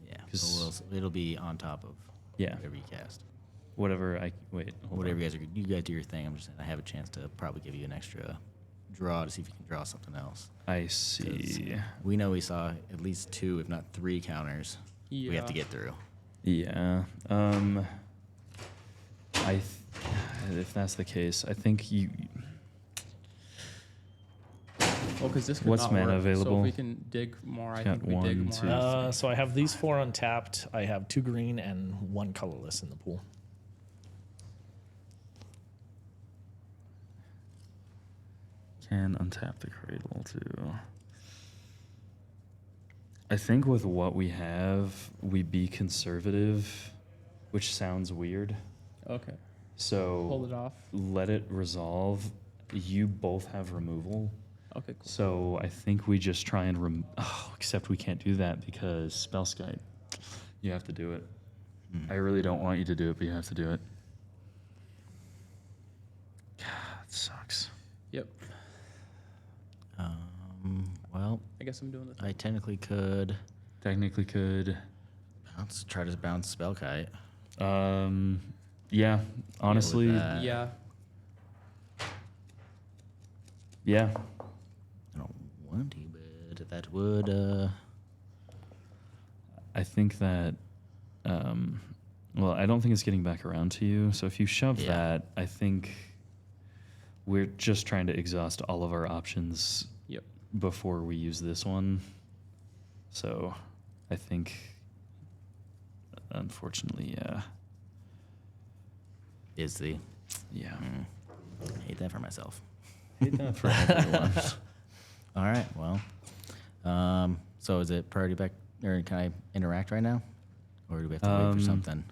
Yeah. 'Cause- So it'll be on top of Yeah. whatever you cast. Whatever I wait. Hold Whatever on. you guys do your thing. I'm just saying I have a chance to probably give you an extra draw to see if you can draw something else. I see. We know we saw at least 2, if not 3 counters we have to get through. Yeah. If that's the case, I think you. Well, because this could What's not mana work. So available? if we can dig more, I Got think we dig 1, more. 2, So I have these 4 untapped. I have 2 green and 1 colorless in the pool. Can untap the cradle too. I think with what we have, we be conservative, which sounds weird. Okay. So Hold it off. let it resolve. You both have removal. Okay, cool. So I think we just try and except we can't do that because spell Skype. You have to do it. I really don't want you to do it, but you have to do it. God, it sucks. Yep. Well, I guess I'm doing the thing. I technically could Technically could. try to bounce Spellkite. Yeah, honestly, that. Yeah. yeah. I don't want to, but that would. I think that, well, I don't think it's getting back around to you. So if you shove Yeah. that, I think we're just trying to exhaust all of our options Yep. before we use this one. So I think, unfortunately, Is the. yeah. I hate that for myself. Hate that for everyone. All right. Well, so is it priority back, or can I interact right now, or do we have to wait for something?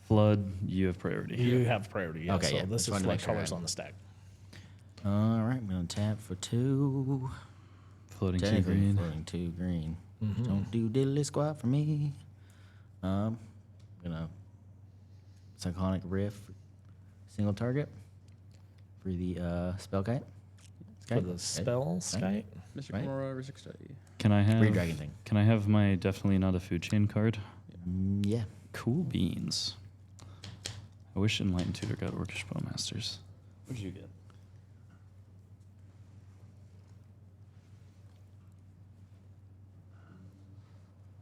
Flood, you have priority. You have priority. Yeah, Okay, so yeah, this just is wanted to flood make sure I colors had- on the stack. All right. I'm gonna tap for 2. Floating two Technically, green. floating 2 green. Mm-hmm. Don't do diddly squat for me. I'm gonna Cyclonic Rift, single target for the Spellkite. For the spell Skype. Mr. Right. Kimura, Risk Study. Can I have Free dragon thing. Can I have my definitely not a food chain card? Yeah. Cool beans. I wish Enlightened Tutor got Orcish Bowmasters. What'd you get?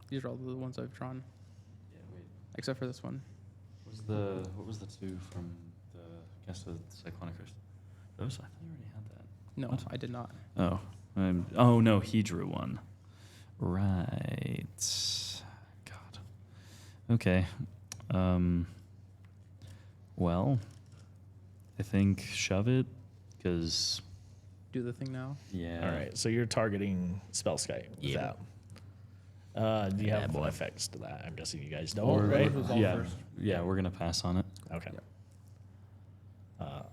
These are all the ones I've drawn, Yeah, wait. except for this one. What was the 2 from the Guest of Cyclonic Rift? Those? I thought you already had that. No, What? I did not. Oh. Oh no, he drew one. Right. God. Okay. Well, I think shove it, because Do the thing now. yeah. All right, so you're targeting spell Skype with Yeah. that. Do you Yeah, have boy. effects to that? I'm guessing you guys don't, Or, right? Resolve yeah, first. yeah, we're gonna pass on it. Okay. Yep.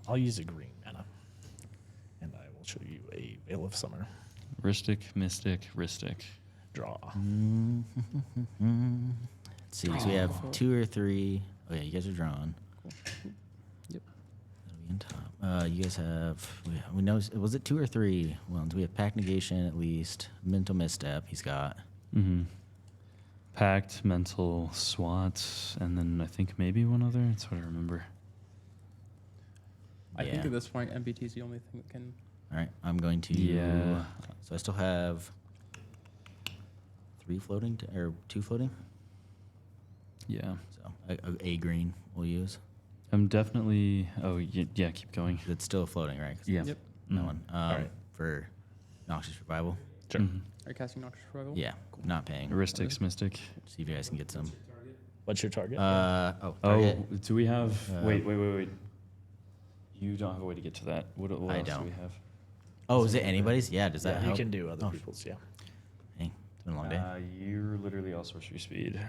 I'll use a green mana, and I will show you a Veil of Summer Ristic, Mystic, Ristic. draw. Let's see. So we have 2 or 3. Oh yeah, you guys are drawn. Yep. That'll be in top. You guys have. We know. Was it 2 or 3 ones? We have Pack Negation at least. Mental Misstep. He's got. Mm-hmm. Pact, Mental, SWAT, and then I think maybe one other. That's what I remember. I think Yeah. at this point, MBT is the only thing that can. All right. I'm going to. Yeah. So I still have 3 floating or 2 floating. Yeah. So a green we'll use. I'm definitely. Oh yeah. Keep going. 'Cause it's still floating, right? 'Cause Yeah. Yep. That one. right. For Noxious Revival. Sure. Mhm. Are you casting Noxious Revival? Yeah. Not paying. Heuristics, Mystic. See if you guys can get some. What's your target? Oh, target. do we have? Uh, wait. You don't have a way to get to that. What I else don't. do we have? Oh, is it anybody's? Yeah, does that You help? can do other Oh, people's, yeah. Hey, it's been a long day. You're literally all sorcery speed.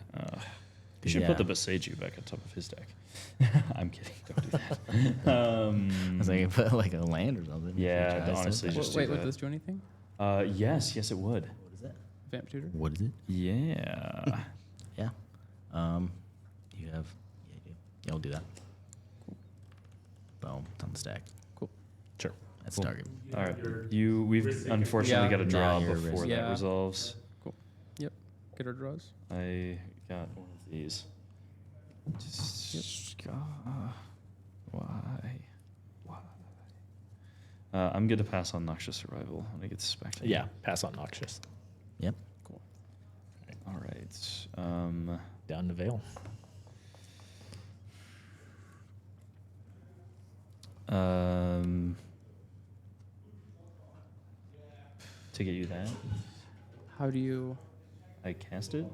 You should Yeah. put the Beseiju back on top of his deck. I'm kidding. Don't do that. I was like, put like a land or something. Yeah, Try to honestly, stuff just Wait, do would that. this do anything? Yes, it would. that. What is that? Vamp tutor? What is it? Yeah. Yeah. You have. Yeah, you do. Yeah, we'll do that. Boom. It's on the stack. Cool. Sure. That's Cool. target. You All have right. your We've Ristic unfortunately Yeah. got to draw Now you're before risky. that Yeah. resolves. Yep. Get our draws. I got one of these. Just, why? I'm going to pass on Noxious Survival when it gets back to me. Yeah, pass on Noxious. Yep. All right. Down to Veil. To get you that, How do you? I cast it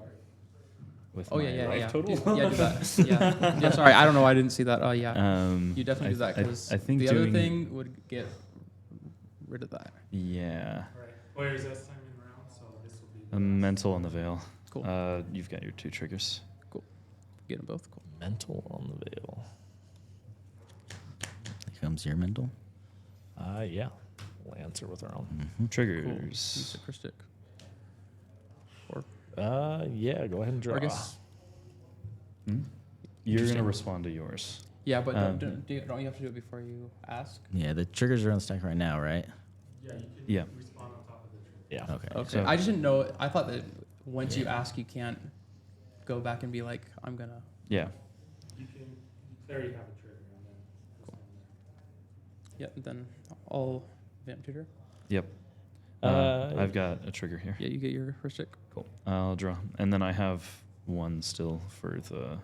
with Oh my yeah, yeah, life yeah. total. Yeah, do that. Yeah. Yeah. Sorry, I don't know. I didn't see that. Oh yeah. You definitely do that I because think the other doing- thing would get rid of that. Yeah. Right. Players this time in round, so this will be. A mental on the veil. Cool. You've got your 2 triggers. Get them both. Cool. Mental on the Veil. Here comes your mental. Yeah. We'll answer with our own. Mm-hmm. Cool. Triggers. Use the Christic. Or Yeah, go ahead and draw. I guess. You're going to Interesting. respond to yours. Yeah, but Um, don't you have to do it before you ask? Yeah, the triggers are on the stack right now, right? Yeah, you can Yeah. respond on top of the trigger. Yeah. Okay. Okay. So- I just didn't know. I thought that once you Yeah. ask, you can't go back and be like, I'm gonna. Yeah. You can declare you have a trigger and then respond there. Yeah. Then I'll vamp tutor. Yep. I've got a trigger here. Yeah, you get your Christic. Cool. I'll draw. And then I have one still for the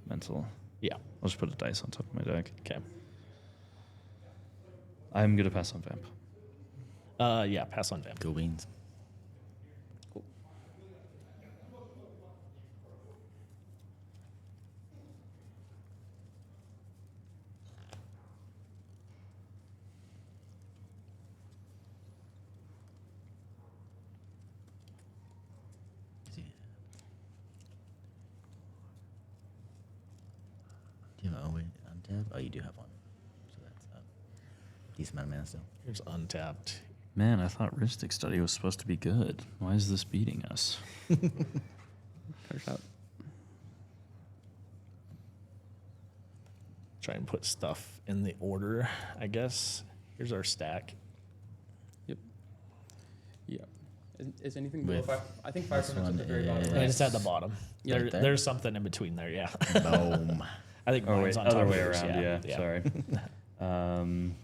mental. Yeah. I'll just put a dice on top of my deck. Okay. I'm going to pass on Vamp. Yeah, pass on Vamp. Go beans. Do you have a untab? Oh, you do have one. So that's a decent amount of mana still. Here's untapped. Man, I thought Ristic Study was supposed to be good. Why is this beating us? Finish out. Try and put stuff in the order, I guess. Here's our stack. Yeah. Is anything below With 5? I think 5 this percent's at the one very bottom. is- Right? It's at the bottom. Yeah. Right there? There's something in between there, yeah. Boom. I think Oh, mine's wait, on top other of way yours, around. Yeah, sorry.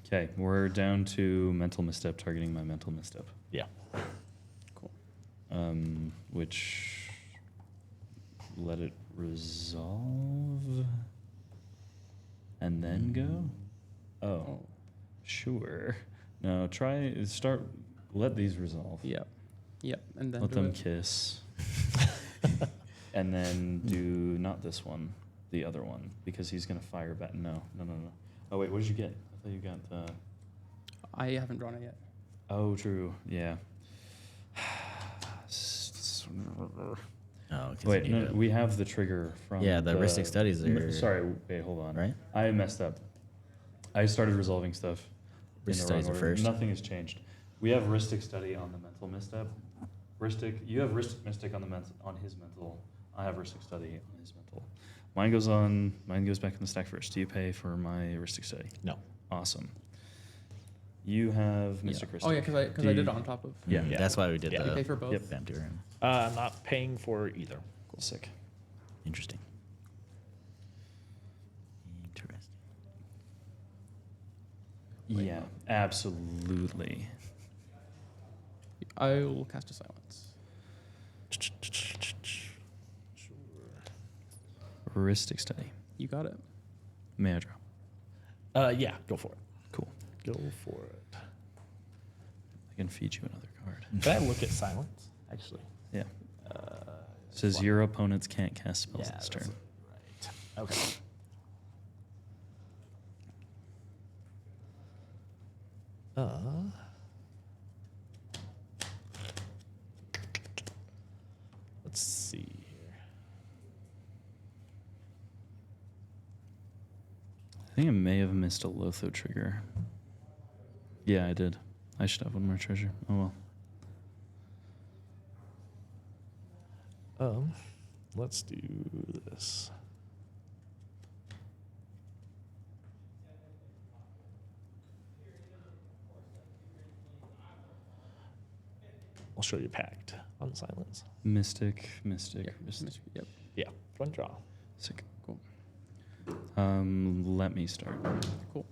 Okay, we're down to mental misstep, targeting my mental misstep. Yeah. Cool. Which let it resolve and then go. Oh, sure. No, let these resolve. Yeah. Yep. And then Let do them it. kiss. And then do not this one, the other one, because he's gonna fire back. No. Oh wait, what did you get? I thought you got the. I haven't drawn it yet. Oh, true. Yeah. Oh, 'cause Wait, you no, need to- we have the trigger from. Yeah, the Ristic Studies are- Sorry, wait, hold on. Right? I messed up. I started resolving stuff. in Ristic the Studies wrong are order. first. Nothing has changed. We have Ristic Study on the mental misstep. You have Ristic Mystic on his mental. I have Ristic Study on his mental. Mine goes back in the stack first. Do you pay for my Ristic Study? No. Awesome. You have Mystic Yeah. Ristic. Oh yeah, because I Do did you- it on top of. Yeah. Yeah. That's why we did Yeah. You pay the for both. Yep. vamp tutor. I'm not paying for either. Sick. Interesting. Interesting. Yeah, absolutely. I will cast a silence. Ristic Study. You got it. May I draw? Yeah, go for it. Cool. Go for it. I can feed you another card. Can I look at silence? Actually. Yeah. Says your opponents can't cast spells Yeah, this that's turn. right. Okay. think I may have missed a Lotho trigger. Yeah, I did. I should have one more treasure. Oh well. Let's do this. I'll show you Pact on silence. Mystic. Yep. Yeah, front draw. Sick. Cool. Let me start. Cool.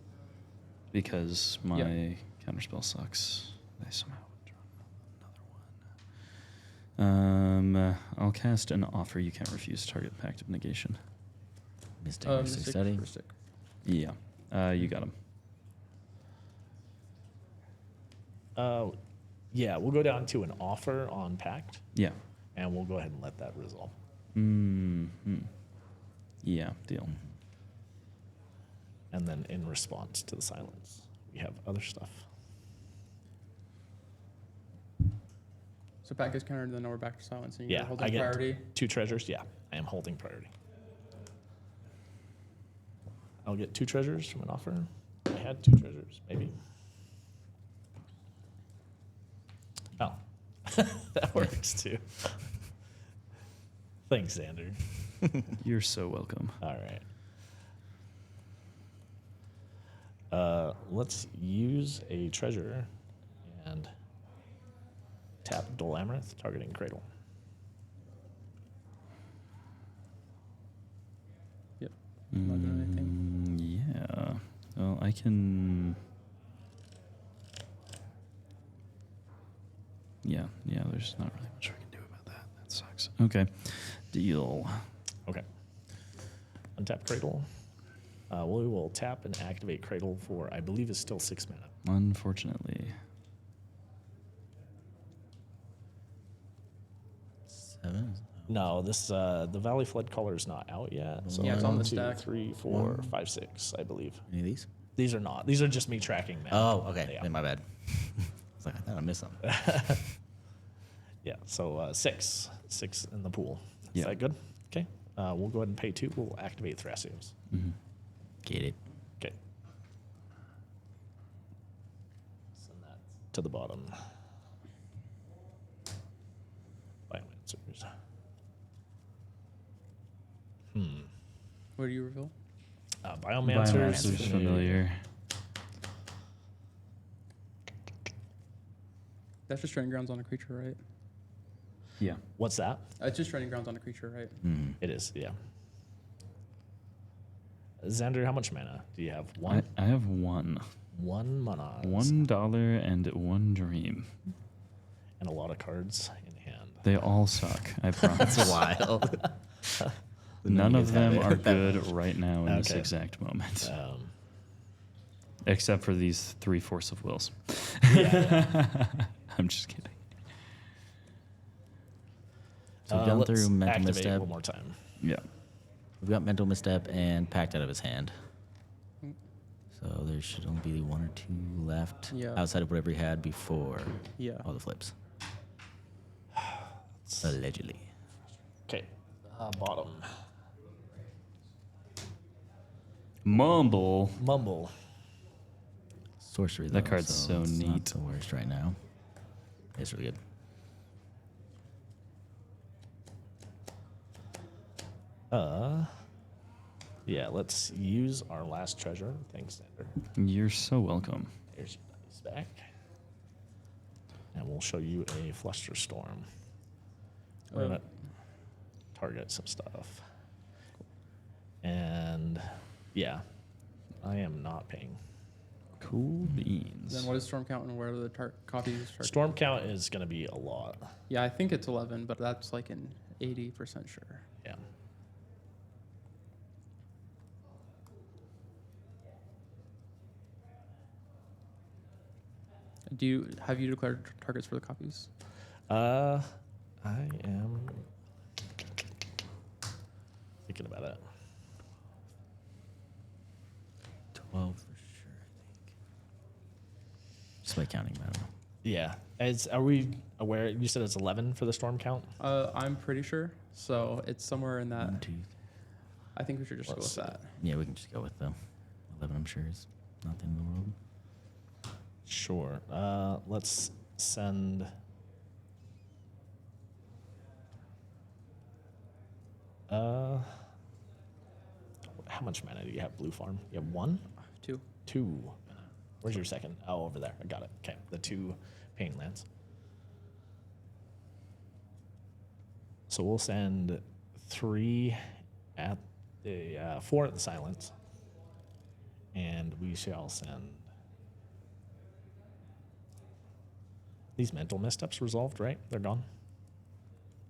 Because my Yeah. counterspell sucks. I somehow draw another one. I'll cast an offer you can't refuse. Target Pact of Negation. Mystic, Mystic Study. Mystic. Yeah. You got him. Yeah, we'll go down to an offer on Pact, Yeah. and we'll go ahead and let that resolve. Yeah, deal. And then in response to the silence, we have other stuff. So Pack is countered, then we're back to silence, and you're Yeah, holding I get priority. 2 treasures. Yeah, I am holding priority. I'll get 2 treasures from an offer. I had 2 treasures, maybe. Oh, that works too. Thanks, Xander. You're so welcome. All right. Let's use a treasure and tap Dual Amaranth, targeting Cradle. Yep. Not doing anything. Yeah. Well, I can. Yeah, there's not really much I can do about that. That sucks. Okay. Deal. Okay. Untap Cradle. We will tap and activate Cradle for, I believe, is still 6 mana. Unfortunately. 7. No, this the Valley Flood color is not out yet. So Yeah, it's on the 1, 2, stack. 3, 4, 1. 5, 6, I believe. Any of these? These are not. These are just me tracking mana. Oh, okay. Yeah. Then my bad. I was like, I thought I missed something. Yeah, so 6. 6 in the pool. Is Yeah. that good? Okay. We'll go ahead and pay 2. We'll activate Thrasios. Mm-hmm. Get it. Okay. Send that to the bottom. Biomancers. What do you reveal? Biomancers. Biomancer's familiar. That's just training grounds on a creature, right? Yeah. What's that? It's just training grounds on a creature, right? Mm. It is, yeah. Xander, how much mana do you have? 1? I have one. 1 mana. $1 and 1 dream. And a lot of cards in hand. They all suck. I promise. That's wild. None of them have are it. good right now in this Okay. exact moment. Um, Except for these 3 Force of Wills. I'm just kidding. So we've gone let's through Mental activate Misstep. one more time. Yeah. We've got Mental Misstep and Packed out of his hand. Mm. So there should only be 1 or 2 left Yeah. outside of whatever he had before Yeah. all the flips. Allegedly. Okay, bottom. Mumble. Mumble. Sorcery, though. That card's so it's not neat. the worst right now. It's really good. Yeah, let's use our last treasure. Thanks, Xander. You're so welcome. Here's your dice back. And we'll show you a Fluster Storm. We're Oh. going to target some stuff. And yeah, I am not paying. Cool beans. Then what is storm count and where are the copies? Storm count is going to be a lot. Yeah, I think it's 11, but that's like an 80% sure. Yeah. Have you declared targets for the copies? I am thinking about it. 12 for sure, I think. Just by counting, but I don't know. Yeah. Are we aware? You said it's 11 for the storm count? I'm pretty sure. So it's somewhere in that. 1, 2, 3. I think we should just go Let's with see. that. Yeah, we can just go with them. 11, I'm sure, is not the end of the world. Sure. Let's send. How much mana do you have, Blue Farm? You have 1? 2. 2. Where's your second? Oh, over there. I got it. Okay, the 2 pain lands. So we'll send 3 at the 4 at the silence, and we shall send these mental missteps resolved. Right? They're gone.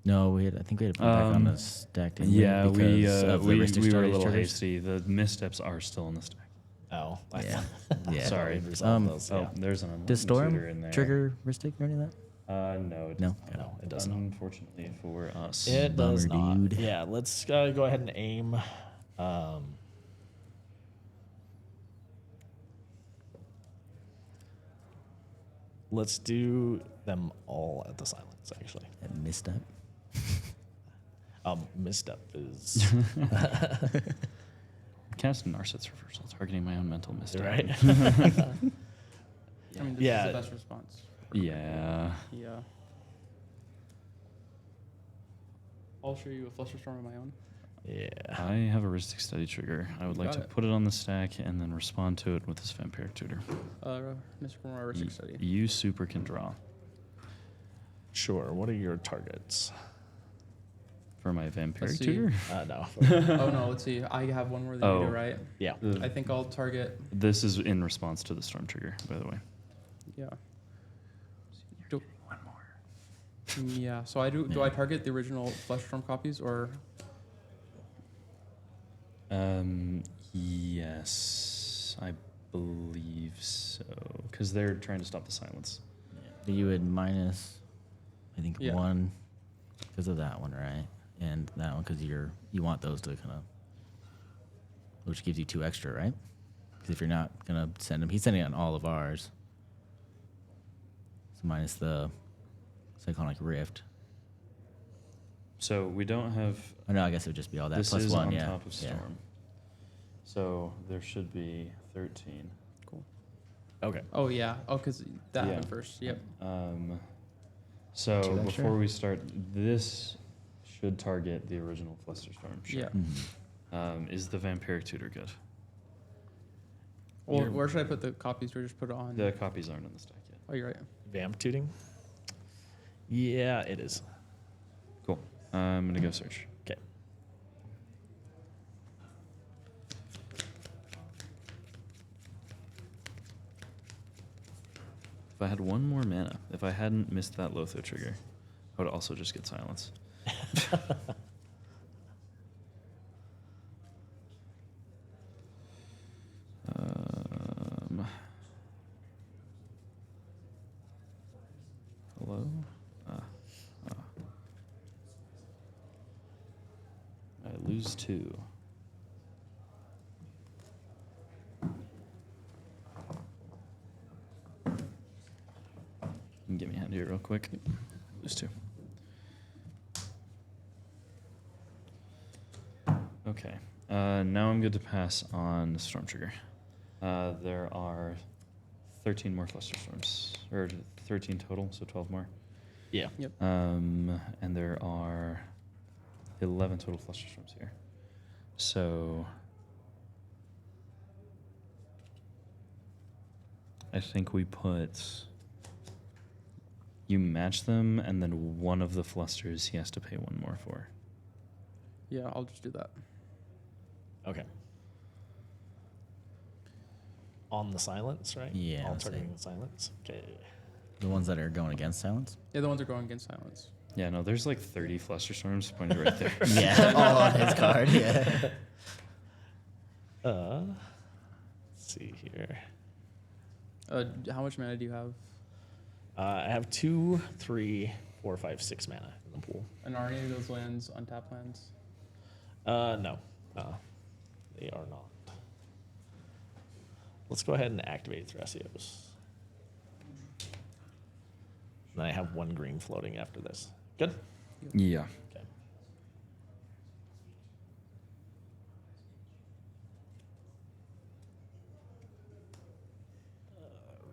No, I think we had to put it back on the stack. Didn't Yeah, we because of the we Ristic were a Starlight little triggers? hasty. The missteps are still in the stack. Oh, I Yeah. thought- Yeah. Sorry. we'd resolved Um, those, Oh, yeah. there's an Does unlimited Storm tutor in there. trigger Ristic or any of that? No, it No. does not. No, it does not. Unfortunately for us. It does Bummer, not. dude. Yeah, let's go ahead and aim. Let's do them all at the silence, actually. That misstep. Misstep is Cast Narset's Reversal, targeting my own mental misstep. right. I mean, this Yeah. is the best response. Yeah. Yeah. I'll show you a Flusterstorm of my own. Yeah. I have a Ristic Study trigger. I would like Got to it. put it on the stack and then respond to it with this Vampiric Tutor. Mr. Kumar, Ristic Study. You super can draw Sure. What are your targets? for my Vampiric Let's see. Tutor. No. Oh no, let's see. I have one more than you Oh. do, right? Yeah. I think I'll target. This is in response to the Storm trigger, by the way. Yeah. One more. Yeah. So I do. Do I target the original Flusterstorm copies or? Yes, I believe so. Because they're trying to stop the silence. You would minus, I think, Yeah. 1 because of that one, right? And that one because you want those to kind of, which gives you 2 extra, right? Because if you're not gonna send him, he's sending on all of ours. So minus the Cyclonic Rift. So we don't have. Oh no, I guess it would just be all that This plus is 1, on yeah. top of Yeah. Storm. So there should be 13. Cool. Okay. Oh yeah. Oh, because that Yeah. happened first. Yep. So 2 extra? before we start, this should target the original Flusterstorm. Sure. Yeah. Mhm. Is the Vampiric Tutor good? Well, You're- where should I put the copies? Do I just put it on? The copies aren't in the stack yet. Oh, you're right. Vamp tooting? Yeah, it is. Cool. I'm gonna go search. Okay. If I had one more mana, if I hadn't missed that Lotho trigger, I would also just get silence. Hello? I lose 2. Give me a hand here real quick. Lose 2. Okay. Now I'm good to pass on the Storm Trigger. There are 13 more Flusterstorms, or 13 total, so 12 more. Yeah. Yep. And there are 11 total Flusterstorms here. So I think we put, you match them, and then one of the flusters he has to pay 1 more for. Yeah, I'll just do that. Okay. On the silence, right? Yeah, All that's it. targeting the silence. Okay. The ones that are going against silence? Yeah, the ones that are going against silence. Yeah, no, there's like 30 Flusterstorms pointed right there. Yeah, all on his card, yeah. Let's see here. How much mana do you have? I have 2, 3, 4, 5, 6 mana in the pool. And are any of those lands untapped lands? No. They are not. Let's go ahead and activate Thrasios. Then I have 1 green floating after this. Good? Yeah. Okay.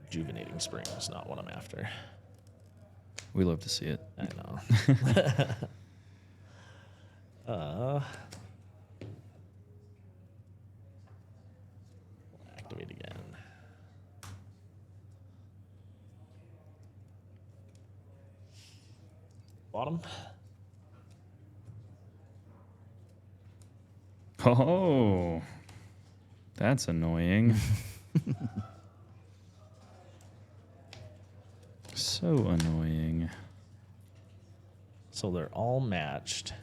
Rejuvenating Spring is not what I'm after. We love to see it. I know. Activate again. Bottom. Oh, that's annoying. So annoying. So they're all matched,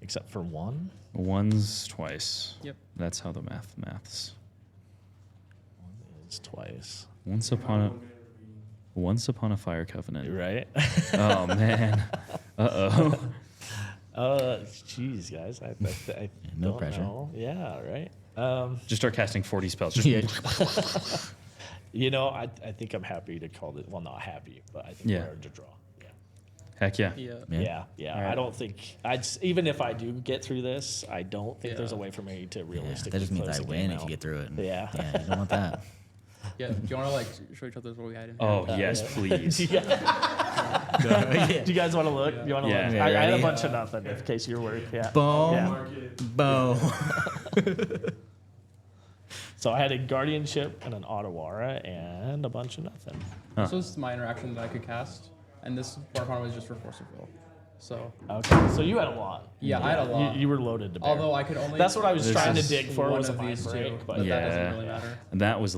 except for one. One's twice. Yep. That's how the maths. One is twice. Once upon a fire covenant. Right? Oh man. Uh-oh. Jeez, guys. I No don't pressure. know. Yeah, right. Just start casting 40 spells. Just Yeah. You know, I think I'm happy to call it. Well, not happy, but I think Yeah. we're to draw. Yeah. Heck yeah. Yeah. Yeah. Yeah. All right. I don't think even if I do get through this, I don't think there's a Yeah. way for me to Yeah, realistically. that just means close I the win game if you out. get through it. And- Yeah. Yeah, you don't want that. Yeah. Do you want to like show each other what we had in here? Oh yes, Yeah. please. Do you guys want to look? You want to Yeah. look? Yeah, I had a ready? bunch of nothing in case you're worried. Yeah. Boom. Yeah. Boom. So I had a guardianship and an Ottawara and a bunch of nothing. Huh. This was my interaction that I could cast, and this Barfon was just for Force of Will. So Okay. So you had a lot. yeah, I had a lot. You were loaded to bear. Although I could only. That's what I was This trying to is dig for one was a of mind these break, two, but but that Yeah. doesn't really matter. And that was